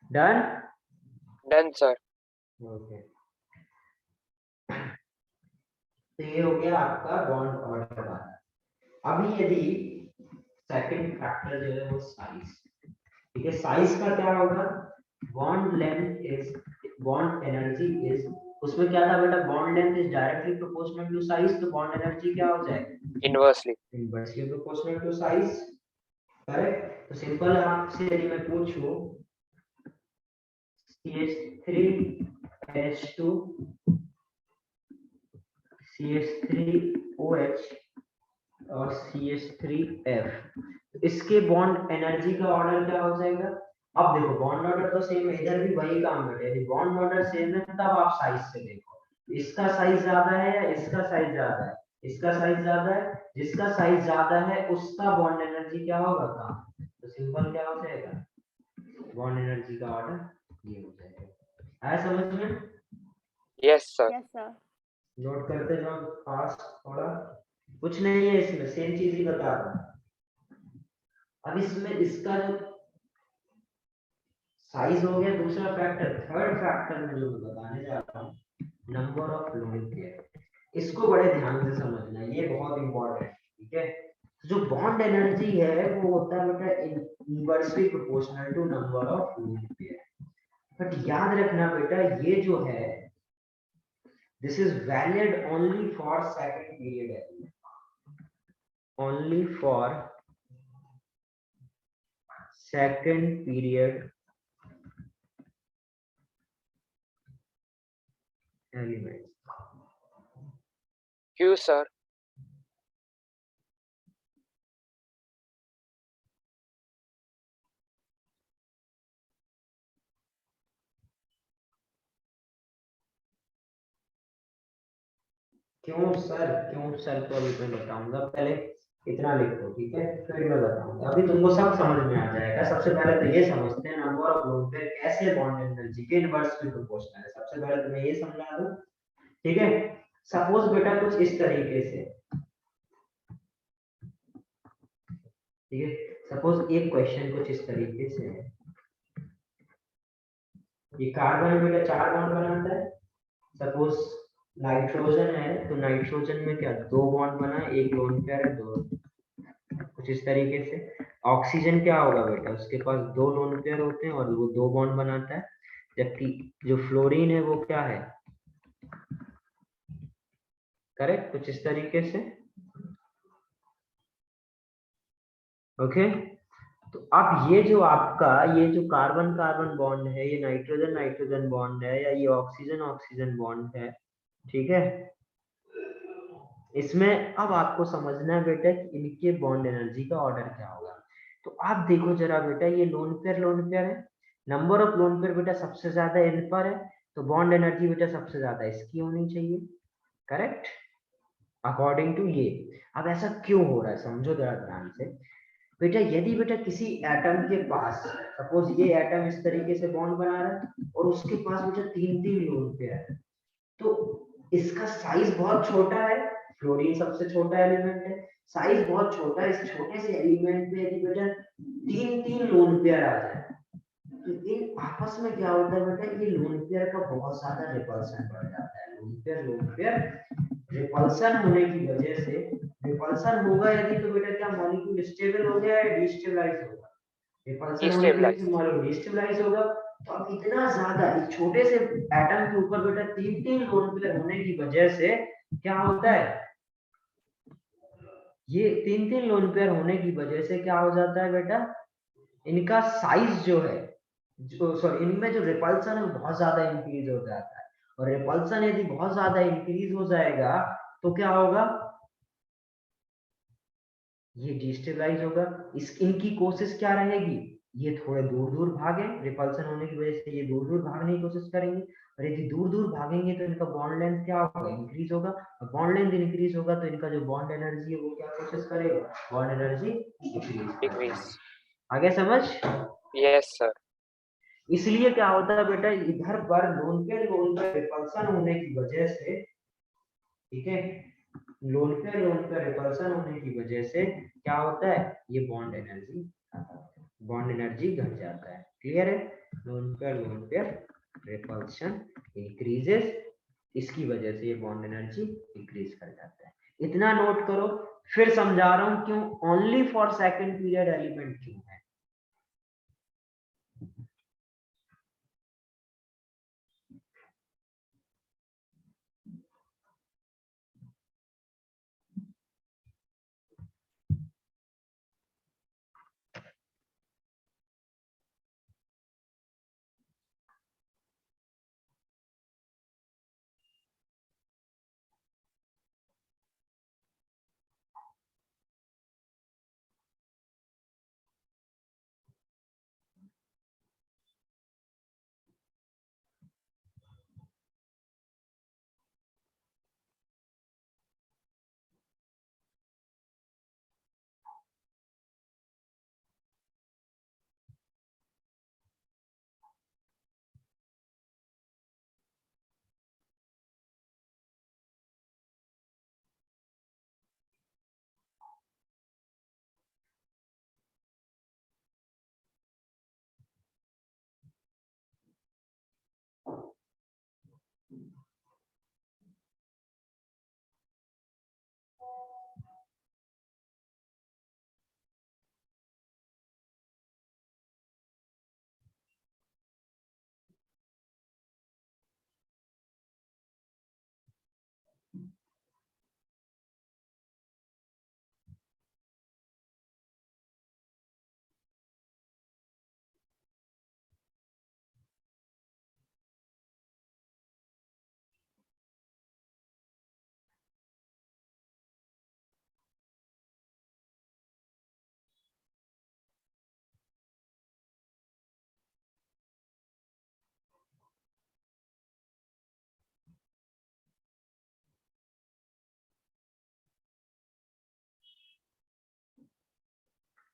Done, done sir. ओके। तो ये हो गया आपका बॉन्ड ऑर्डर वाला। अभी यदि सेकंड फैक्टर जो है वो साइज, ठीक है, साइज का क्या होगा, bond length is, bond energy is, उसमें क्या था बेटा, bond length is directly proportional to size, तो बॉन्ड एनर्जी क्या हो जाएगा, inversely. Inversely proportional to size, correct. तो सिंपल आपसे यदि मैं पूछूं CH3H2 CH3OH और CH3F, इसके बॉन्ड एनर्जी का ऑर्डर क्या हो जाएगा। अब देखो बॉन्ड ऑर्डर तो सेम है, इधर भी वही काम करें, यदि बॉन्ड ऑर्डर सेम है तब आप साइज से देखो, इसका साइज ज्यादा है या इसका साइज ज्यादा है, इसका साइज ज्यादा है, जिसका साइज ज्यादा है उसका बॉन्ड एनर्जी क्या होगा कम, तो सिंपल क्या हो जाएगा, बॉन्ड एनर्जी का ऑर्डर ये हो जाएगा। है समझ में? Yes sir. Yes sir. Note करते जाओ फास्ट, थोड़ा कुछ नहीं है इसमें, सेम चीज ही बता रहा हूं। अब इसमें इसका जो साइज हो गया दूसरा फैक्टर, थर्ड फैक्टर में जो मैं बताने जा रहा हूँ, नंबर ऑफ लोन पेयर, इसको बड़े ध्यान से समझना, ये बहुत इंपॉर्टेंट है, ठीक है। जो बॉन्ड एनर्जी है वो होता है बेटा inversely proportional to number of lone pair, but याद रखना बेटा ये जो है this is valid only for second period, only for second period elements। क्यों सर? क्यों सर, क्यों सर तो अभी मैं बताऊंगा, पहले इतना लिखो, ठीक है, फिर मैं बताऊंगा। अभी तुमको सब समझ में आ जाएगा। सबसे पहले तो ये समझते हैं नंबर ऑफ लोन पेयर कैसे बॉन्ड एनर्जी के इनवर्सली प्रोपोर्शनल है। सबसे पहले तो मैं ये समझा दूं, ठीक है। सपोज बेटा कुछ इस तरीके से, ठीक है, सपोज एक क्वेश्चन कुछ इस तरीके से है। ये कार्बन बेटा 4 बॉन्ड बनाता है। सपोज नाइट्रोजन है तो नाइट्रोजन में क्या 2 बॉन्ड बना, एक लोन पेयर है, 2, कुछ इस तरीके से। ऑक्सीजन क्या होगा बेटा, उसके पास 2 लोन पेयर होते हैं और वो 2 बॉन्ड बनाता है। जबकि जो फ्लोरीन है वो क्या है, करेक्ट, कुछ इस तरीके से। ओके, तो अब ये जो आपका ये जो कार्बन कार्बन बॉन्ड है, ये नाइट्रोजन नाइट्रोजन बॉन्ड है, या ये ऑक्सीजन ऑक्सीजन बॉन्ड है, ठीक है। इसमें अब आपको समझना है बेटा कि इनके बॉन्ड एनर्जी का ऑर्डर क्या होगा। तो आप देखो जरा बेटा, ये लोन पेयर है। नंबर ऑफ लोन पेयर बेटा सबसे ज्यादा इन पर है, तो बॉन्ड एनर्जी बेटा सबसे ज्यादा इसकी होनी चाहिए, करेक्ट, अकॉर्डिंग टू ये। अब ऐसा क्यों हो रहा है समझो जरा ध्यान से बेटा। यदि बेटा किसी एटम के पास, सपोज ये एटम इस तरीके से बॉन्ड बना रहा है और उसके पास बेटा 3 लोन पेयर है, तो इसका साइज बहुत छोटा है। फ्लोरीन सबसे छोटा एलिमेंट है, साइज बहुत छोटा है। इस छोटे से एलिमेंट में यदि बेटा 3 लोन पेयर आ जाए, तो इन आपस में क्या होता है बेटा, ये लोन पेयर का बहुत ज्यादा रिपल्सन बढ़ जाता है। लोन पेयर रिपल्सन होने की वजह से, रिपल्सन होगा यदि तो बेटा क्या मॉलिक्यूल स्टेबल हो गया है, डिस्टेबलाइज होगा। रिपल्सन होने की वजह से डिस्टेबलाइज। मॉलिक्यूल डिस्टेबलाइज होगा। तो अब इतना ज्यादा एक छोटे से एटम के ऊपर बेटा 3 लोन पेयर होने की वजह से क्या होता है, ये 3 लोन पेयर होने की वजह से क्या हो जाता है बेटा, इनका साइज जो है, जो सॉरी इनमें जो रिपल्सन है वो बहुत ज्यादा इंक्रीज हो जाता है। और रिपल्सन यदि बहुत ज्यादा इंक्रीज हो जाएगा तो क्या होगा, ये डिस्टेबलाइज होगा। इस इनकी कोशिश क्या रहेगी, ये थोड़े दूर दूर भागे, रिपल्सन होने की वजह से ये दूर दूर भागने की कोशिश करेंगे। और यदि दूर दूर भागेंगे तो इनका बॉन्ड लेंथ क्या होगा, इंक्रीज होगा। और बॉन्ड लेंथ इंक्रीज होगा तो इनका जो बॉन्ड एनर्जी है वो क्या कोशिश करेगा, बॉन्ड एनर्जी डिक्रीज करेगा। डिक्रीज। आगे समझ। Yes sir. इसलिए क्या होता है बेटा, इधर पर लोन पे रिपल्सन होने की वजह से, ठीक है, लोन पे रिपल्सन होने की वजह से क्या होता है, ये बॉन्ड एनर्जी घट जाता है। क्लियर है, लोन पे रिपल्सन इंक्रीजेस, इसकी वजह से ये बॉन्ड एनर्जी इंक्रीज कर जाता है। इतना नोट करो। फिर समझा रहा हूं क्यों only for second period element क्यों है।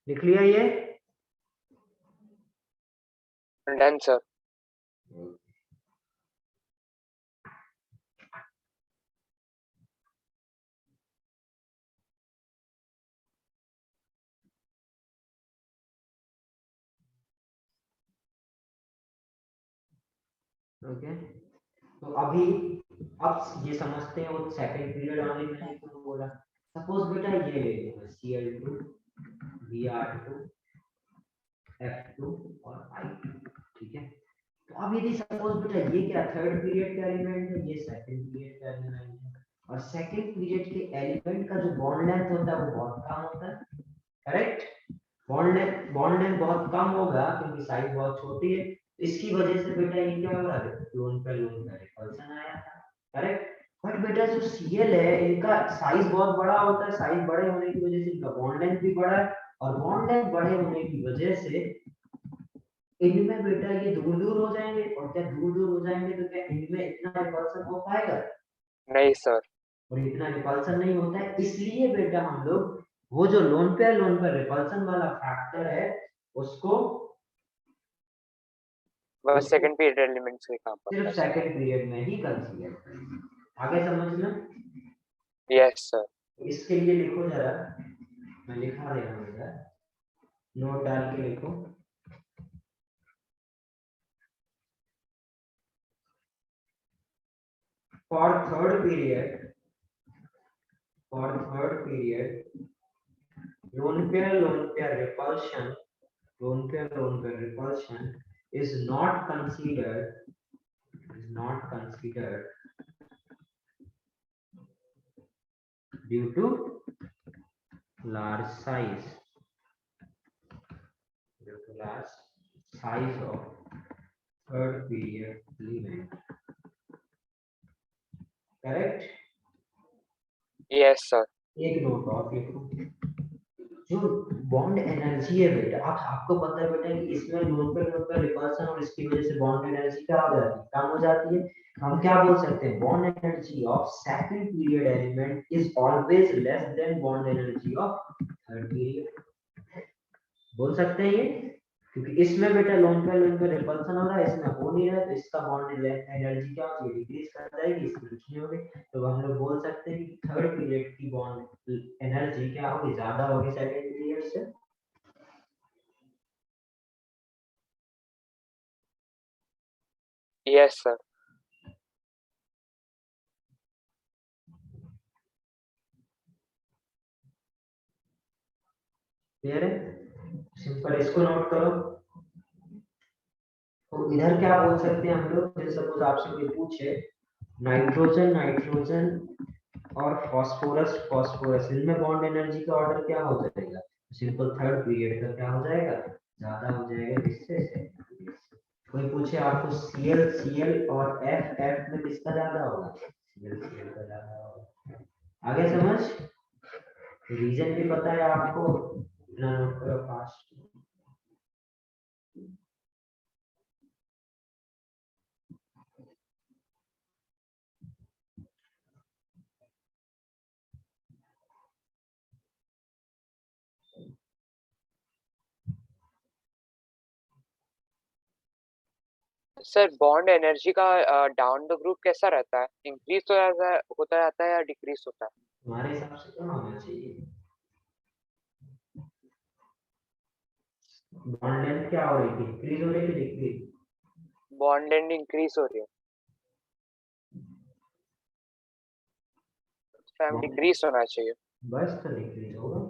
लिख लिया ये? Done sir. ओके, तो अभी अब ये समझते हैं वो सेकंड पीरियड ओनली मैंने क्यों बोला। सपोज बेटा ये ले लो Cl2 Br2 F2 और I2, ठीक है। तो अब यदि सपोज बेटा ये क्या थर्ड पीरियड का एलिमेंट है, ये सेकंड पीरियड का एलिमेंट है, और सेकंड पीरियड के एलिमेंट का जो बॉन्ड लेंथ होता है वो बहुत कम होता है, करेक्ट। बॉन्ड लेंथ बहुत कम होगा क्योंकि साइज बहुत छोटी है, इसकी वजह से बेटा ये क्या हो रहा है, लोन का रिपल्सन आया था, करेक्ट। बट बेटा जो Cl है इनका साइज बहुत बड़ा होता है, साइज बड़े होने की वजह से इनका बॉन्ड लेंथ भी बड़ा है, और बॉन्ड लेंथ बड़े होने की वजह से इनमें बेटा ये दूर दूर हो जाएंगे, और क्या दूर दूर हो जाएंगे तो क्या इनमें इतना रिपल्सन हो पाएगा? नहीं सर। और इतना रिपल्सन नहीं होता है, इसलिए बेटा हम लोग वो जो लोन पे रिपल्सन वाला फैक्टर है उसको बस सेकंड पीरियड एलिमेंट्स के काम सिर्फ पर। सेकंड पीरियड में ही कंसीडर करेंगे। आगे समझ लो। Yes sir. इसके लिए लिखो जरा, मैं लिखा दे रहा हूँ इधर, नोट डाल के लिखो। For third period lone pair repulsion is not considered due to large size of third period element, correct। Yes sir. एक नोट और लिखो, जो बॉन्ड एनर्जी है बेटा, आपको पता है बेटा कि इसमें लोन पे रिपल्सन और इसकी वजह से बॉन्ड एनर्जी क्या हो जाती है, कम हो जाती है। हम क्या बोल सकते हैं, bond energy of second period element is always less than bond energy of third period, बोल सकते हैं ये, क्योंकि इसमें बेटा लोन पे रिपल्सन हो रहा है, इसमें हो नहीं रहा है, तो इसका बॉन्ड एनर्जी क्या होगी, डिक्रीज कर जाएगी, इसकी कुछ नहीं होगी। तो हम लोग बोल सकते हैं कि थर्ड पीरियड की बॉन्ड एनर्जी क्या होगी, ज्यादा होगी सेकंड पीरियड से। Yes sir. क्लियर है, सिंपल, इसको नोट करो। तो इधर क्या बोल सकते हैं हम लोग, जैसे सपोज आपसे कोई पूछे नाइट्रोजन और फास्फोरस इनमें बॉन्ड एनर्जी का ऑर्डर क्या हो जाएगा, सिंपल थर्ड पीरियड का क्या हो जाएगा, ज्यादा हो जाएगा किससे से। कोई पूछे आपको Cl और F में किसका ज्यादा होगा, Cl का ज्यादा होगा। आगे समझ, रीजन भी पता है आपको, इतना नोट करो फास्ट। सर बॉन्ड एनर्जी का डाउन द ग्रुप कैसा रहता है, इंक्रीज होता जाता है या डिक्रीज होता है? तुम्हारे हिसाब से क्या होना चाहिए, बॉन्ड लेंथ क्या हो रही थी, इंक्रीज हो रही थी डिक्रीज? बॉन्ड लेंथ इंक्रीज हो रही है, तो डिक्रीज होना चाहिए। बस तो डिक्रीज होगा,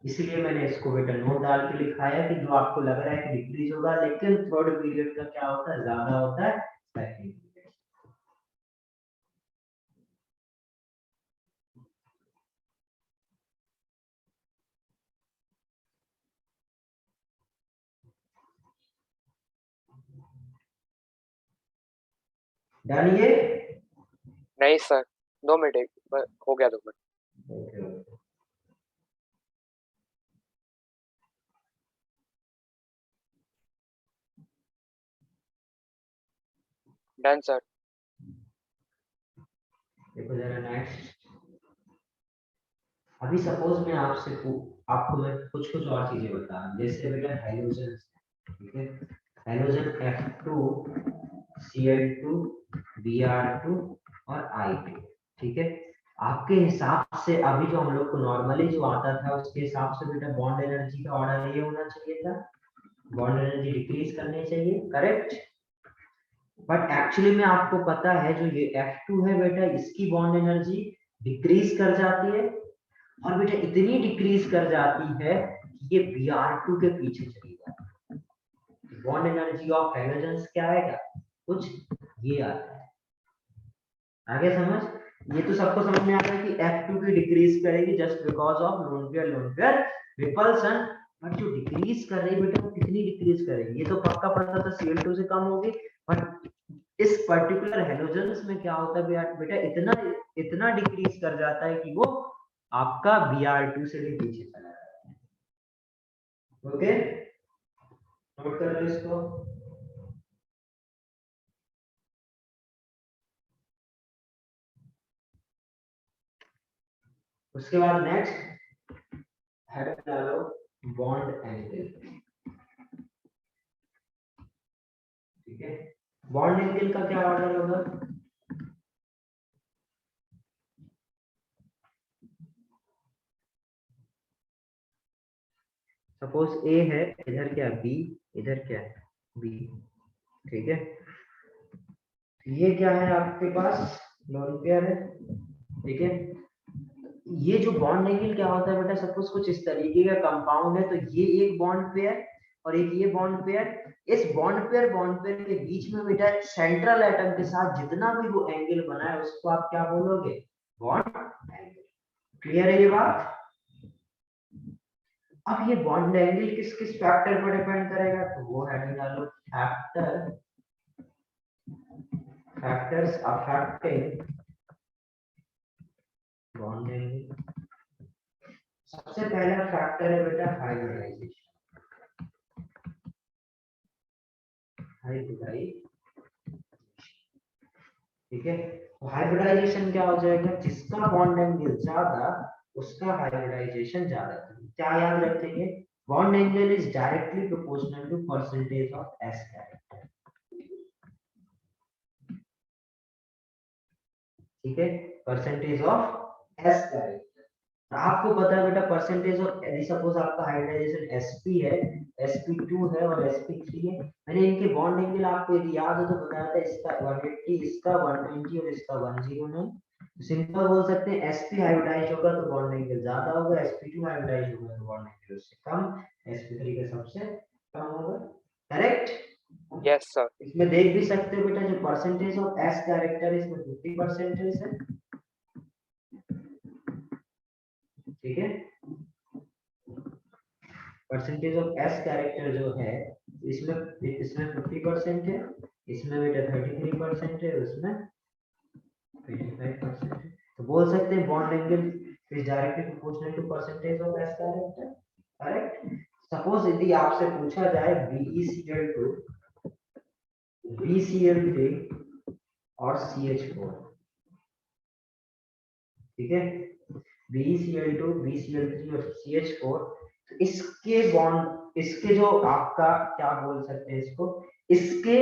इसलिए मैंने इसको बेटा नोट डाल के लिखाया कि जो आपको लग रहा है कि डिक्रीज होगा, लेकिन थर्ड पीरियड का क्या होता है, ज्यादा होता है सेकंड पीरियड। डन ये? नहीं सर, 2 मिनट, हो गया 2 मिनट। Done sir. देखो जरा नेक्स्ट अभी सपोज मैं आपको मैं कुछ कुछ और चीजें बता रहा हूँ, जैसे बेटा हेलोजन, ठीक है, हेलोजन F2Cl2 Br2 और I2, ठीक है। आपके हिसाब से अभी जो हम लोग को नॉर्मली जो आता था उसके हिसाब से बेटा बॉन्ड एनर्जी का ऑर्डर ये होना चाहिए था, बॉन्ड एनर्जी डिक्रीज करनी चाहिए, करेक्ट। बट एक्चुअली में आपको पता है जो ये F2 है बेटा, इसकी बॉन्ड एनर्जी डिक्रीज कर जाती है, और बेटा इतनी डिक्रीज कर जाती है कि ये Br2 के पीछे चली जाती है। बॉन्ड एनर्जी ऑफ हेलोजेंस क्या आएगा, कुछ ये आता है, आगे समझ। ये तो सबको समझ में आता है कि F2 की डिक्रीज करेगी just because of lone pair repulsion, but जो डिक्रीज कर रही है बेटा वो कितनी डिक्रीज करेगी, ये तो पक्का पता था Cl2 से कम होगी, बट इस पर्टिकुलर हेलोजेंस में क्या होता है बेटा, इतना इतना डिक्रीज कर जाता है कि वो आपका Br2 से भी पीछे चला जाता है। ओके, नोट कर लो इसको। उसके बाद नेक्स्ट हेड डालो बॉन्ड एंगल, ठीक है। बॉन्ड एंगल का क्या ऑर्डर होगा, सपोज ए है, इधर क्या बी, इधर क्या है बी, ठीक है। ये क्या है आपके पास लोन पेयर है, ठीक है। ये जो बॉन्ड एंगल क्या होता है बेटा, सपोज कुछ इस तरीके का कंपाउंड है, तो ये एक बॉन्ड पेयर और एक ये बॉन्ड पेयर, इस बॉन्ड पेयर के बीच में बेटा सेंट्रल एटम के साथ जितना भी वो एंगल बना है उसको आप क्या बोलोगे, बॉन्ड एंगल। क्लियर है ये बात। अब ये बॉन्ड एंगल किस किस फैक्टर पर डिपेंड करेगा, तो वो हेडिंग डालो फैक्टर्स अफेक्टिंग बॉन्ड एंगल। सबसे पहला फैक्टर है बेटा हाइब्रिडाइजेशन, ठीक है। तो हाइब्रिडाइजेशन क्या हो जाएगा, जिसका बॉन्ड एंगल ज्यादा उसका हाइब्रिडाइजेशन ज्यादा। क्या याद रखेंगे, bond angle is directly proportional to percentage of S character, ठीक है, परसेंटेज ऑफ एस कैरेक्टर। आपको पता है बेटा परसेंटेज ऑफ, यदि सपोज आपका हाइब्रिडाइजेशन sp है, sp2 है और sp3 है, मैंने इनके बॉन्ड एंगल आपको यदि याद हो तो बताया था, इसका 180, इसका 120 और इसका 109। सिंपल बोल सकते हैं sp हाइब्रिडाइज होगा तो बॉन्ड एंगल ज्यादा होगा, sp2 हाइब्रिडाइज होगा तो बॉन्ड एंगल उससे कम, sp3 का सबसे कम होगा, करेक्ट। Yes sir. इसमें देख भी सकते हो बेटा जो परसेंटेज ऑफ s कैरेक्टर इसमें 50% है, ठीक है। परसेंटेज ऑफ एस कैरेक्टर जो है इसमें इसमें 50% है, इसमें बेटा 33% है, उसमें 25% है। तो बोल सकते हैं bond angle is directly proportional to percentage of S character, correct. Suppose यदि आपसे पूछा जाए BeCl2 BCl3 और CH4, ठीक है, BeCl2 BCl3 और CH4, तो इसके बॉन्ड, इसके जो आपका क्या बोल सकते हैं इसको, इसके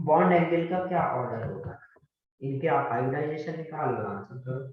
बॉन्ड एंगल का क्या ऑर्डर होगा, इनके आप हाइब्रिडाइजेशन निकाल लो, आंसर करो।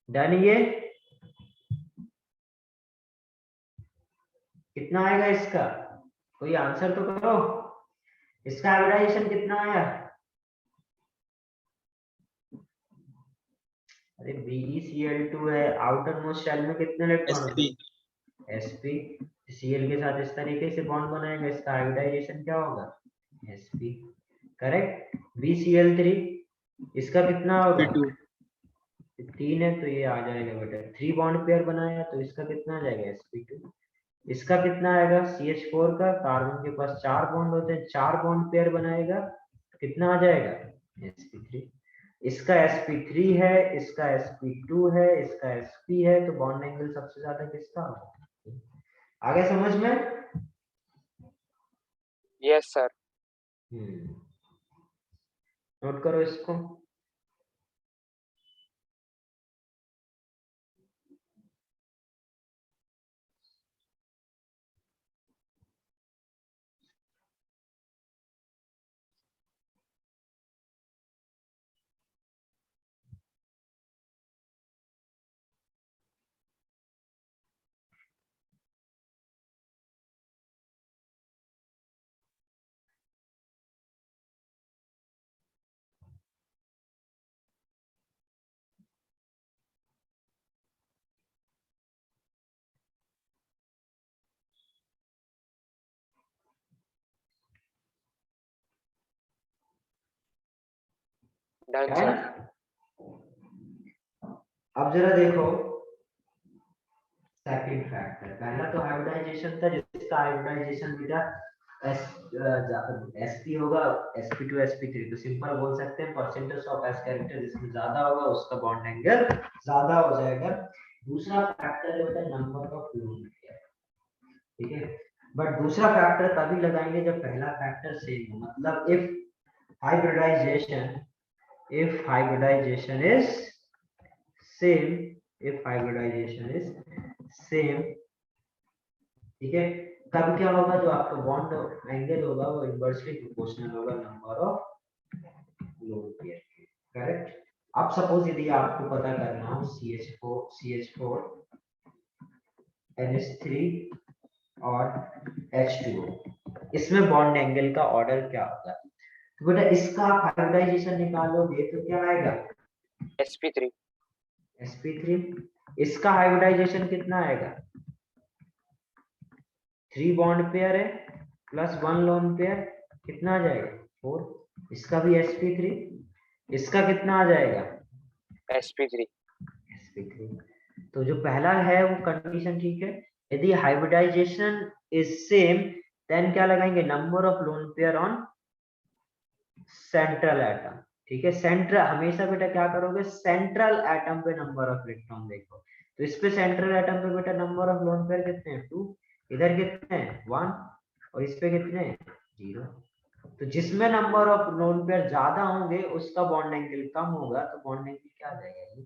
डन। ये कितना आएगा इसका, कोई आंसर तो करो। इसका हाइब्रिडाइजेशन कितना आया? अरे BeCl2 है, आउटर मोस्ट शेल में कितने इलेक्ट्रॉन sp होते? sp। Cl के साथ इस तरीके से बॉन्ड बनाएगा, इसका हाइब्रिडाइजेशन क्या होगा? sp। करेक्ट। BCl3 इसका कितना होगा? sp2 3 है तो ये आ जाएगा बेटा, 3 बॉन्ड पेयर बनाया तो इसका कितना आ जाएगा? sp2। इसका कितना आएगा? CH4 का कार्बन के पास 4 बॉन्ड होते हैं, 4 बॉन्ड पेयर बनाएगा तो कितना आ जाएगा? sp3। इसका sp3 है, इसका sp2 है, इसका sp है, तो बॉन्ड एंगल सबसे ज्यादा किसका होगा? आगे समझ में? Yes sir. नोट करो इसको। डन है सर। ना? अब जरा देखो सेकंड फैक्टर। पहला तो हाइब्रिडाइजेशन था, जिसका हाइब्रिडाइजेशन बेटा sp होगा, sp2 sp3, तो सिंपल बोल सकते हैं परसेंटेज ऑफ s कैरेक्टर जिसमें ज्यादा होगा उसका बॉन्ड एंगल ज्यादा हो जाएगा। दूसरा फैक्टर होता है नंबर ऑफ लोन पेयर, ठीक है। बट दूसरा फैक्टर तभी लगाएंगे जब पहला फैक्टर सेम हो, मतलब hybridization if hybridization is same if hybridization is same, ठीक है, तब क्या होगा? जो आपका बॉन्ड एंगल होगा वो इनवर्सली प्रोपोर्शनल होगा नंबर ऑफ लोन पेयर के। करेक्ट। अब सपोज यदि आपको पता करना हो CH4 NH3 और H2O, इसमें बॉन्ड एंगल का ऑर्डर क्या होगा? तो बेटा इसका हाइब्रिडाइजेशन निकालोगे तो क्या आएगा? sp3। sp3। इसका हाइब्रिडाइजेशन कितना आएगा? 3 बॉन्ड पेयर है प्लस 1 लोन पेयर, कितना आ जाएगा? 4। इसका भी sp3। इसका कितना आ जाएगा? sp3। sp3। तो जो पहला है वो कंडीशन ठीक है। यदि हाइब्रिडाइजेशन इज सेम देन क्या लगाएंगे? Number of lone pair on central atom, ठीक है। सेंट्रल हमेशा बेटा क्या करोगे? सेंट्रल एटम पे नंबर ऑफ इलेक्ट्रॉन देखो, तो इस पे सेंट्रल एटम पे बेटा नंबर ऑफ लोन पेयर कितने हैं? 2। इधर कितने हैं? 1। और इस पे कितने हैं? 0। तो जिसमें नंबर ऑफ लोन पेयर ज्यादा होंगे उसका बॉन्ड एंगल कम होगा, तो बॉन्ड एंगल क्या आ जाएगा? ये।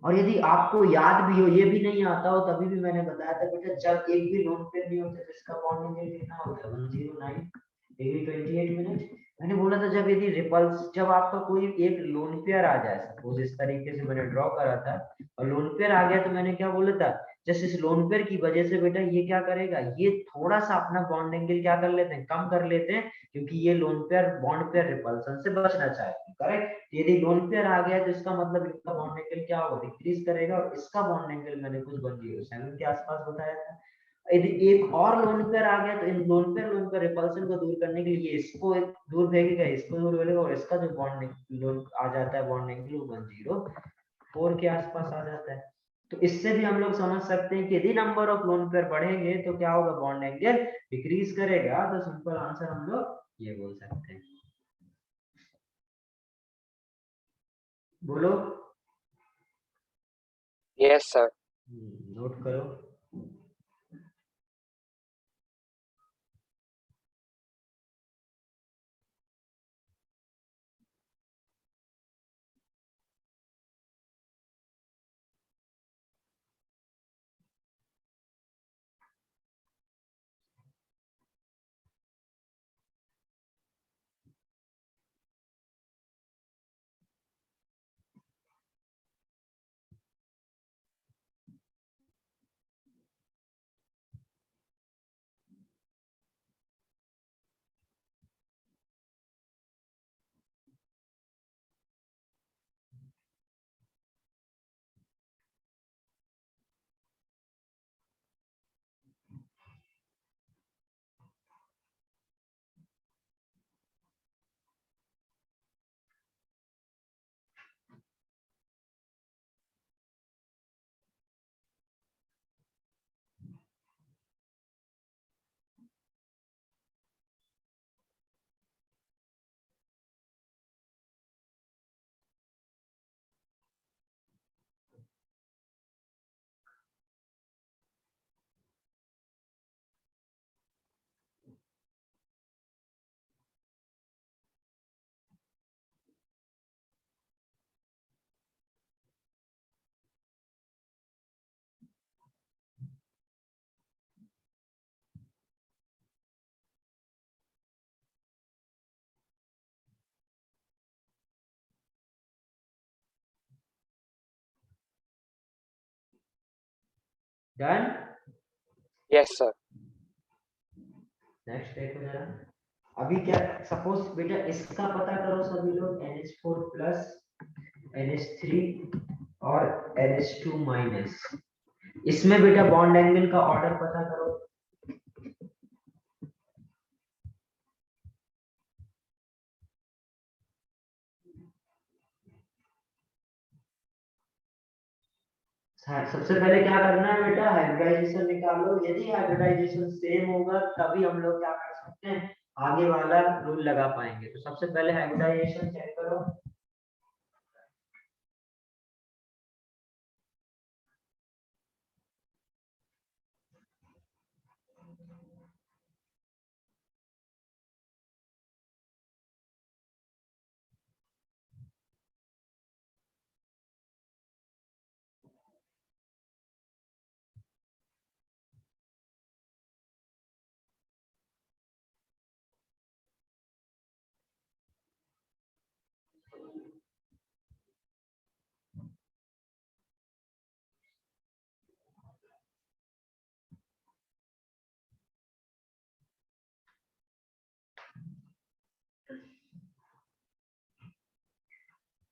और यदि आपको याद भी हो, ये भी नहीं आता हो, तभी भी मैंने बताया था बेटा, जब एक भी लोन पेयर नहीं होता तो इसका बॉन्ड एंगल कितना होता है? 109 डिग्री 28 मिनट। मैंने बोला था जब यदि रिपल्स, जब आपका कोई एक लोन पेयर आ जाए, सपोज इस तरीके से मैंने ड्रॉ करा था और लोन पेयर आ गया, तो मैंने क्या बोला था? जस्ट इस लोन पेयर की वजह से बेटा ये क्या करेगा? ये थोड़ा सा अपना बॉन्ड एंगल क्या कर लेते हैं? कम कर लेते हैं, क्योंकि ये lone pair bond pair repulsion से बचना चाहते हैं। करेक्ट। यदि लोन पेयर आ गया तो इसका मतलब इसका बॉन्ड एंगल क्या होगा? डिक्रीज करेगा, और इसका बॉन्ड एंगल मैंने कुछ 107 के आसपास बताया था। यदि एक और लोन पेयर आ गया तो इन लोन पेयर रिपल्सन को दूर करने के लिए इसको एक दूर भेजेगा, इसको दूर भेजेगा, और इसका जो बॉन्ड लोन आ जाता है बॉन्ड एंगल वो 104 के आसपास आ जाता है। तो इससे भी हम लोग समझ सकते हैं कि यदि नंबर ऑफ लोन पेयर बढ़ेंगे तो क्या होगा? बॉन्ड एंगल डिक्रीज करेगा। तो सिंपल आंसर हम लोग ये बोल सकते हैं। बोलो। Yes sir. नोट करो। डन। Yes sir. नेक्स्ट देखो जरा, अभी क्या सपोज बेटा इसका पता करो सभी लोग, NH4 प्लस NH3 और NH2 माइनस, इसमें बेटा बॉन्ड एंगल का ऑर्डर पता करो। सबसे पहले क्या करना है बेटा, हाइब्रिडाइजेशन निकालो। यदि हाइब्रिडाइजेशन सेम होगा तभी हम लोग क्या कर सकते हैं, आगे वाला रूल लगा पाएंगे। तो सबसे पहले हाइब्रिडाइजेशन चेक करो।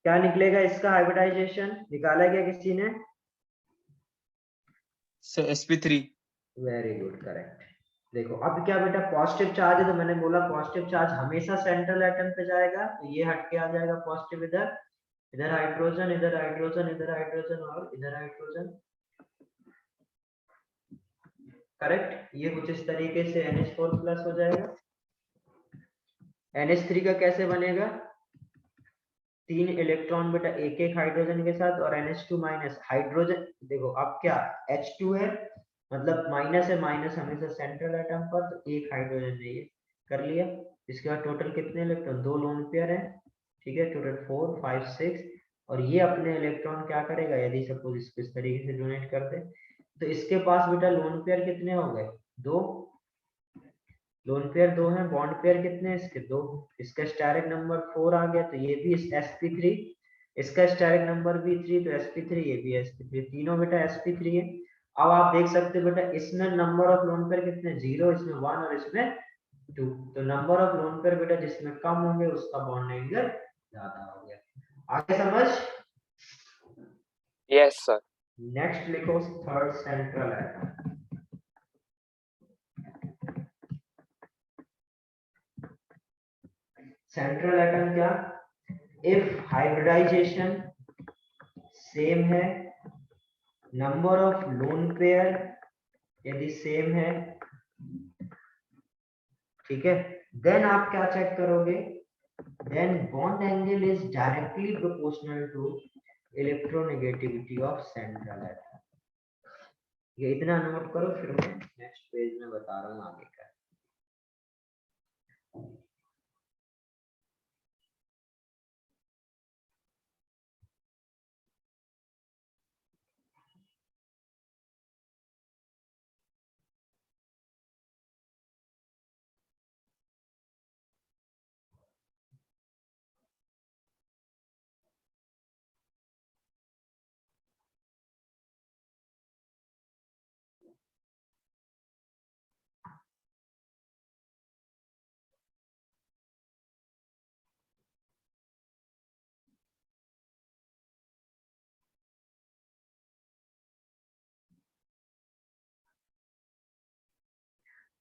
क्या निकलेगा इसका हाइब्रिडाइजेशन, निकाला क्या किसी ने? sp3। Very good, correct. देखो अब क्या बेटा, पॉजिटिव चार्ज है तो मैंने बोला पॉजिटिव चार्ज हमेशा सेंट्रल एटम पे जाएगा, तो ये हट के आ जाएगा पॉजिटिव इधर, इधर हाइड्रोजन, इधर हाइड्रोजन, इधर हाइड्रोजन और इधर हाइड्रोजन। करेक्ट, ये कुछ इस तरीके से NH4 प्लस हो जाएगा। NH3 का कैसे बनेगा, 3 इलेक्ट्रॉन बेटा एक एक हाइड्रोजन के साथ, और NH2 माइनस हाइड्रोजन। देखो अब क्या, H2 है मतलब माइनस है, माइनस हमेशा सेंट्रल एटम पर, तो एक हाइड्रोजन ने ये कर लिया। इसके बाद टोटल कितने इलेक्ट्रॉन, 2 लोन पेयर है, ठीक है, टोटल 4 5 6। और ये अपने इलेक्ट्रॉन क्या करेगा, यदि सपोज इसको इस तरीके से डोनेट कर दे, तो इसके पास बेटा लोन पेयर कितने हो गए, 2 लोन पेयर, 2 है, बॉन्ड पेयर कितने हैं इसके, 2। इसका स्टेरिक नंबर 4 आ गया, तो ये भी sp3, इसका स्टेरिक नंबर भी 3, तो sp3, ये भी sp3, तीनों बेटा sp3 है। अब आप देख सकते हो बेटा इसमें नंबर ऑफ लोन पेयर कितने, 0, इसमें 1 और इसमें 2। तो नंबर ऑफ लोन पेयर बेटा जिसमें कम होंगे उसका बॉन्ड एंगल ज्यादा हो गया। आगे समझ? Yes sir. नेक्स्ट लिखो third central atom. Central atom क्या, इफ हाइब्रिडाइजेशन सेम है, नंबर ऑफ लोन पेयर यदि सेम है, ठीक है, देन आप क्या चेक करोगे, then bond angle is directly proportional to electronegativity of central atom. ये इतना नोट करो, फिर मैं नेक्स्ट पेज में बता रहा हूँ आगे का।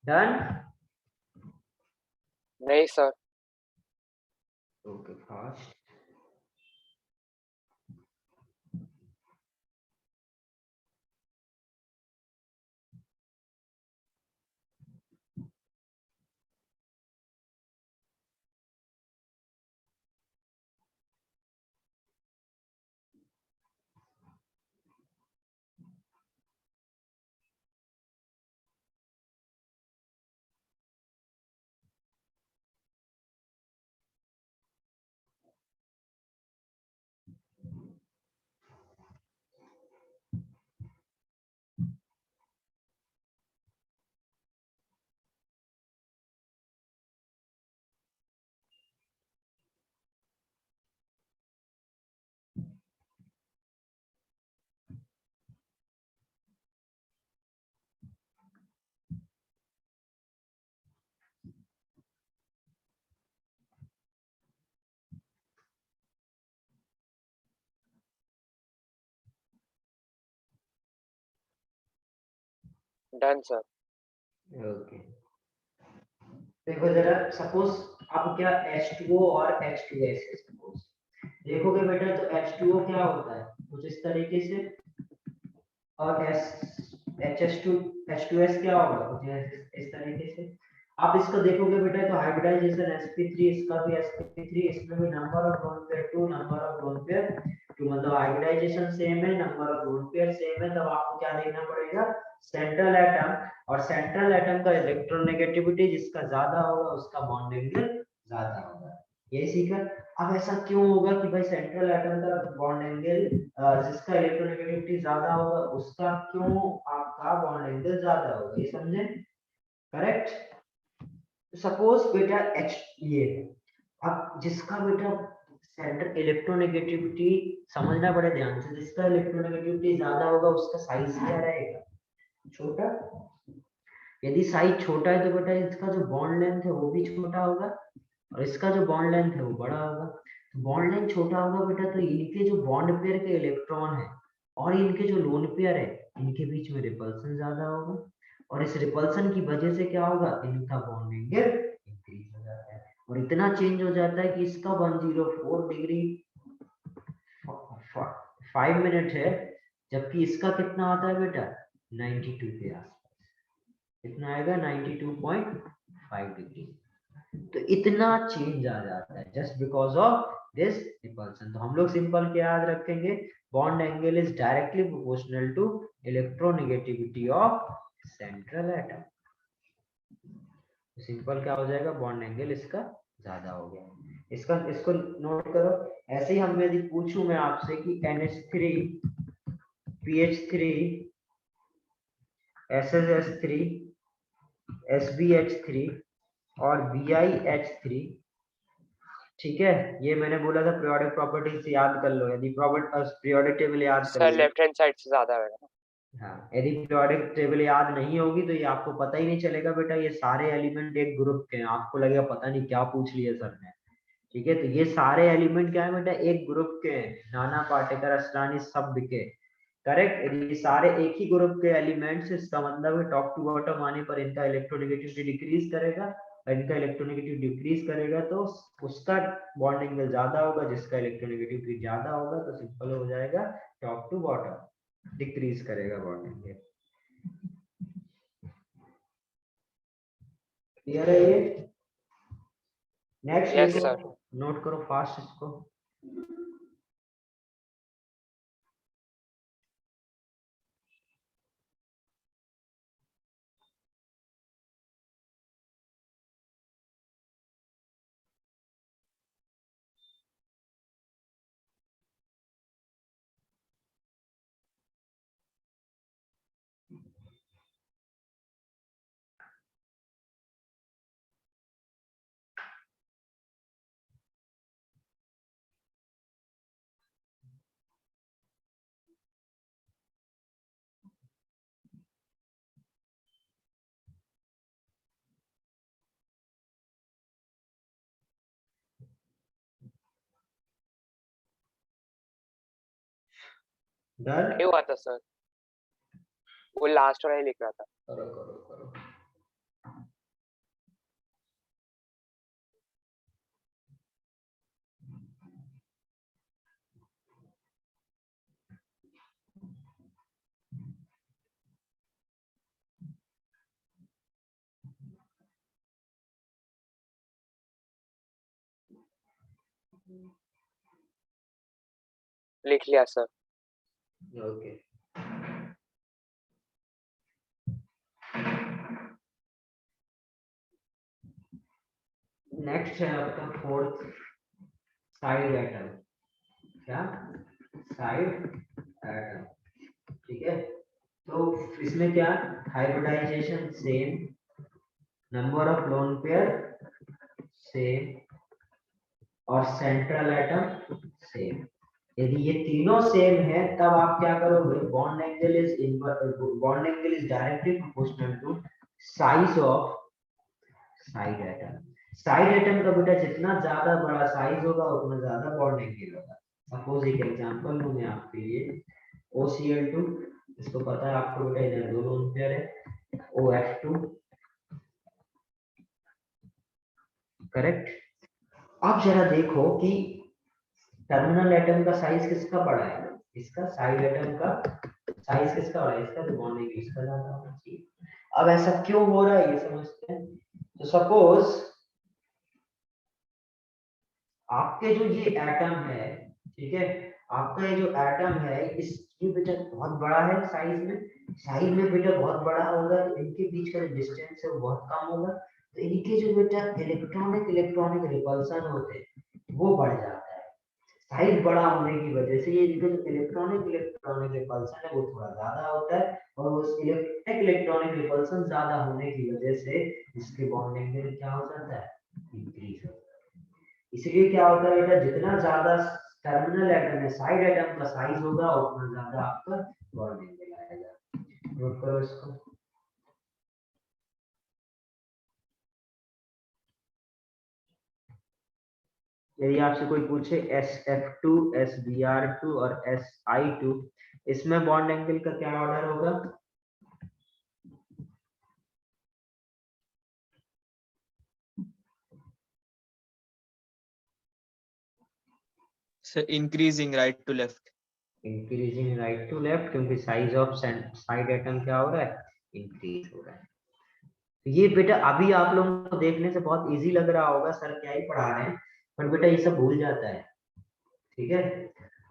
डन। नहीं sir. Okay, fast. Done sir. Okay, देखो जरा सपोज अब क्या H2O और H2S है सपोज, देखोगे बेटा तो H2O क्या होता है कुछ इस तरीके से, और H2S क्या होगा कुछ इस तरीके से। आप इसको देखोगे बेटा तो हाइब्रिडाइजेशन sp3, इसका भी sp3, इसमें भी number of lone pair 2, number of lone pair 2, मतलब हाइब्रिडाइजेशन सेम है, number of lone pair same है, तब आपको क्या देखना पड़ेगा सेंट्रल एटम, और सेंट्रल एटम का इलेक्ट्रोनेगेटिविटी जिसका ज्यादा होगा उसका बॉन्ड एंगल ज्यादा होगा, ये सीखा। अब ऐसा क्यों होगा कि भाई सेंट्रल एटम का बॉन्ड एंगल जिसका इलेक्ट्रोनेगेटिविटी ज्यादा होगा उसका क्यों आपका बॉन्ड एंगल ज्यादा होगा, ये समझे, करेक्ट। सपोज बेटा H ये है, अब जिसका बेटा सेंटर इलेक्ट्रोनेगेटिविटी समझना पड़े ध्यान से, जिसका इलेक्ट्रोनेगेटिविटी ज्यादा होगा उसका साइज क्या रहेगा छोटा, यदि साइज छोटा है तो बेटा इसका जो बॉन्ड लेंथ है वो भी छोटा होगा और इसका जो बॉन्ड लेंथ है वो बड़ा होगा। तो बॉन्ड लेंथ छोटा होगा बेटा तो इनके जो बॉन्ड पेयर के इलेक्ट्रॉन है और इनके जो लोन पेयर है इनके बीच में रिपल्सन ज्यादा होगा, और इस रिपल्सन की वजह से क्या होगा इनका बॉन्ड एंगल इंक्रीज हो जाता है, और इतना चेंज हो जाता है कि इसका 104 डिग्री 5 मिनट है, जबकि इसका कितना आता है बेटा 92 के आसपास, कितना आएगा 92.5 डिग्री। तो इतना चेंज आ जाता है just because of this repulsion. तो हम लोग सिंपल क्या याद रखेंगे, bond angle is directly proportional to electronegativity of central atom. Simple क्या हो जाएगा बॉन्ड एंगल इसका ज्यादा हो गया, इसको नोट करो। ऐसे ही हम यदि पूछूं मैं आपसे कि NH3 PH3 SSS3 SBH3 और BiH3, ठीक है, ये मैंने बोला था पीरियोडिक प्रॉपर्टीज याद कर लो, यदि पीरियोडिक टेबल याद कर सर लो। लेफ्ट हैंड साइड से ज्यादा है ना। हाँ, यदि पीरियोडिक टेबल याद नहीं होगी तो ये आपको पता ही नहीं चलेगा बेटा, ये सारे एलिमेंट एक ग्रुप के हैं, आपको लगेगा पता नहीं क्या पूछ लिया सर ने, ठीक है। तो ये सारे एलिमेंट क्या है बेटा एक ग्रुप के हैं, नाना पाटेकर असरानी शब्द के, करेक्ट। यदि सारे एक ही ग्रुप के एलिमेंट्स, इसका मतलब है टॉप टू बॉटम आने पर इनका इलेक्ट्रोनेगेटिविटी डिक्रीज करेगा, और इनका इलेक्ट्रोनेगेटिविटी डिक्रीज करेगा तो उसका बॉन्ड एंगल ज्यादा होगा, जिसका इलेक्ट्रोनेगेटिविटी ज्यादा होगा तो सिंपल हो जाएगा टॉप टू बॉटम डिक्रीज करेगा बॉन्ड एंगल। क्लियर है ये? नेक्स्ट यस देखो, सर। नोट करो फास्ट इसको। डन, ये हुआ था सर, वो लास्ट वाला ही लिख रहा था। करो करो करो। लिख लिया सर। ओके, नेक्स्ट है आपका फोर्थ, साइड एटम। क्या साइड एटम, ठीक है। तो इसमें क्या hybridization same, number of lone pair same, और सेंट्रल एटम सेम। यदि ये तीनों सेम है तब आप क्या करोगे, bond angle is directly proportional to size of side atom. Side atom का बेटा जितना ज्यादा बड़ा साइज होगा उतना ज्यादा बॉन्ड एंगल होगा। सपोज एक एग्जांपल लूं मैं आपके लिए, OCl2, इसको पता है आपको बेटा इधर दो लोन पेयर है, OH2, करेक्ट। अब जरा देखो कि टर्मिनल एटम का साइज किसका बड़ा है, इसका साइड एटम का साइज किसका बड़ा है, इसका, तो बॉन्डिंग इसका ज्यादा होना चाहिए। अब ऐसा क्यों हो रहा है ये समझते हैं। तो सपोज आपके जो ये एटम है, ठीक है, आपका ये जो एटम है इस ये बेटा बहुत बड़ा है साइज में बेटा बहुत बड़ा होगा, इनके बीच का जो डिस्टेंस है वो बहुत कम होगा, तो इनके जो बेटा इलेक्ट्रॉनिक रिपल्सन होते हैं वो बढ़ जाता है। साइज बड़ा होने की वजह से ये जो इलेक्ट्रॉनिक रिपल्सन है वो थोड़ा ज्यादा होता है, और उस इलेक्ट्रॉनिक रिपल्सन ज्यादा होने की वजह से इसके बॉन्डिंग में क्या हो जाता है, इंक्रीज होता है। इसलिए क्या होता है बेटा, जितना ज्यादा टर्मिनल एटम है साइड एटम का साइज होगा उतना ज्यादा आपका बॉन्डिंग मिलाएगा। नोट करो इसको। यदि आपसे कोई पूछे SF2, SBr2 और Si2, इसमें बॉन्ड एंगल का क्या ऑर्डर होगा? Sir increasing right to left. Increasing right to left, क्योंकि साइज ऑफ साइड एटम क्या हो रहा है, इंक्रीज हो रहा है। तो ये बेटा अभी आप लोगों को देखने से बहुत इजी लग रहा होगा, सर क्या ही पढ़ा रहे हैं, पर बेटा ये सब भूल जाता है, ठीक है।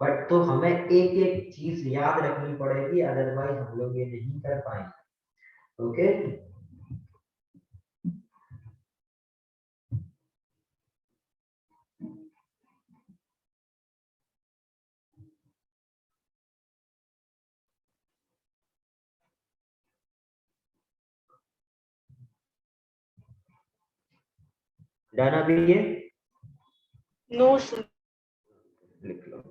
बट तो हमें एक एक चीज याद रखनी पड़ेगी, अदरवाइज हम लोग ये नहीं कर पाएंगे। ओके, डन अभी ये? No sir. लिख लो।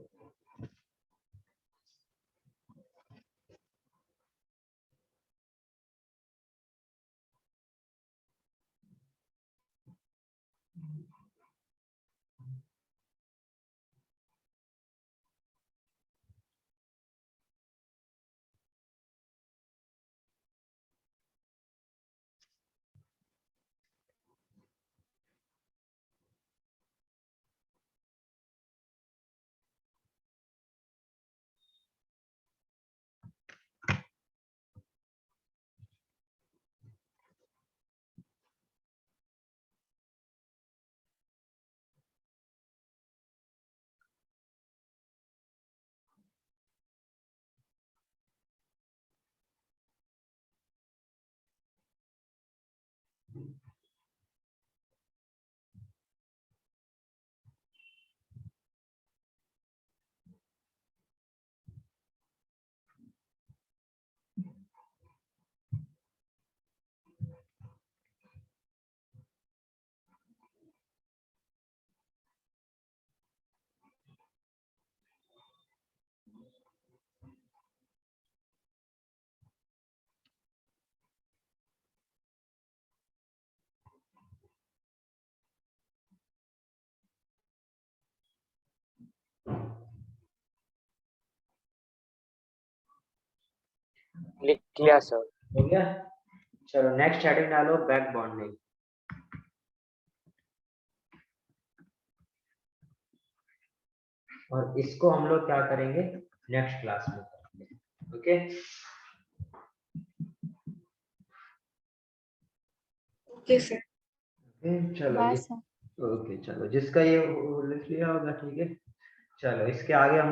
लिख लिया सर। हो गया, चलो नेक्स्ट हेडिंग डालो, बैक बॉन्डिंग। और इसको हम लोग क्या करेंगे, नेक्स्ट क्लास में करेंगे। Okay, okay sir. चलो बाय ये, सर। ओके चलो, जिसका ये लिख लिया होगा, ठीक है। चलो इसके आगे हम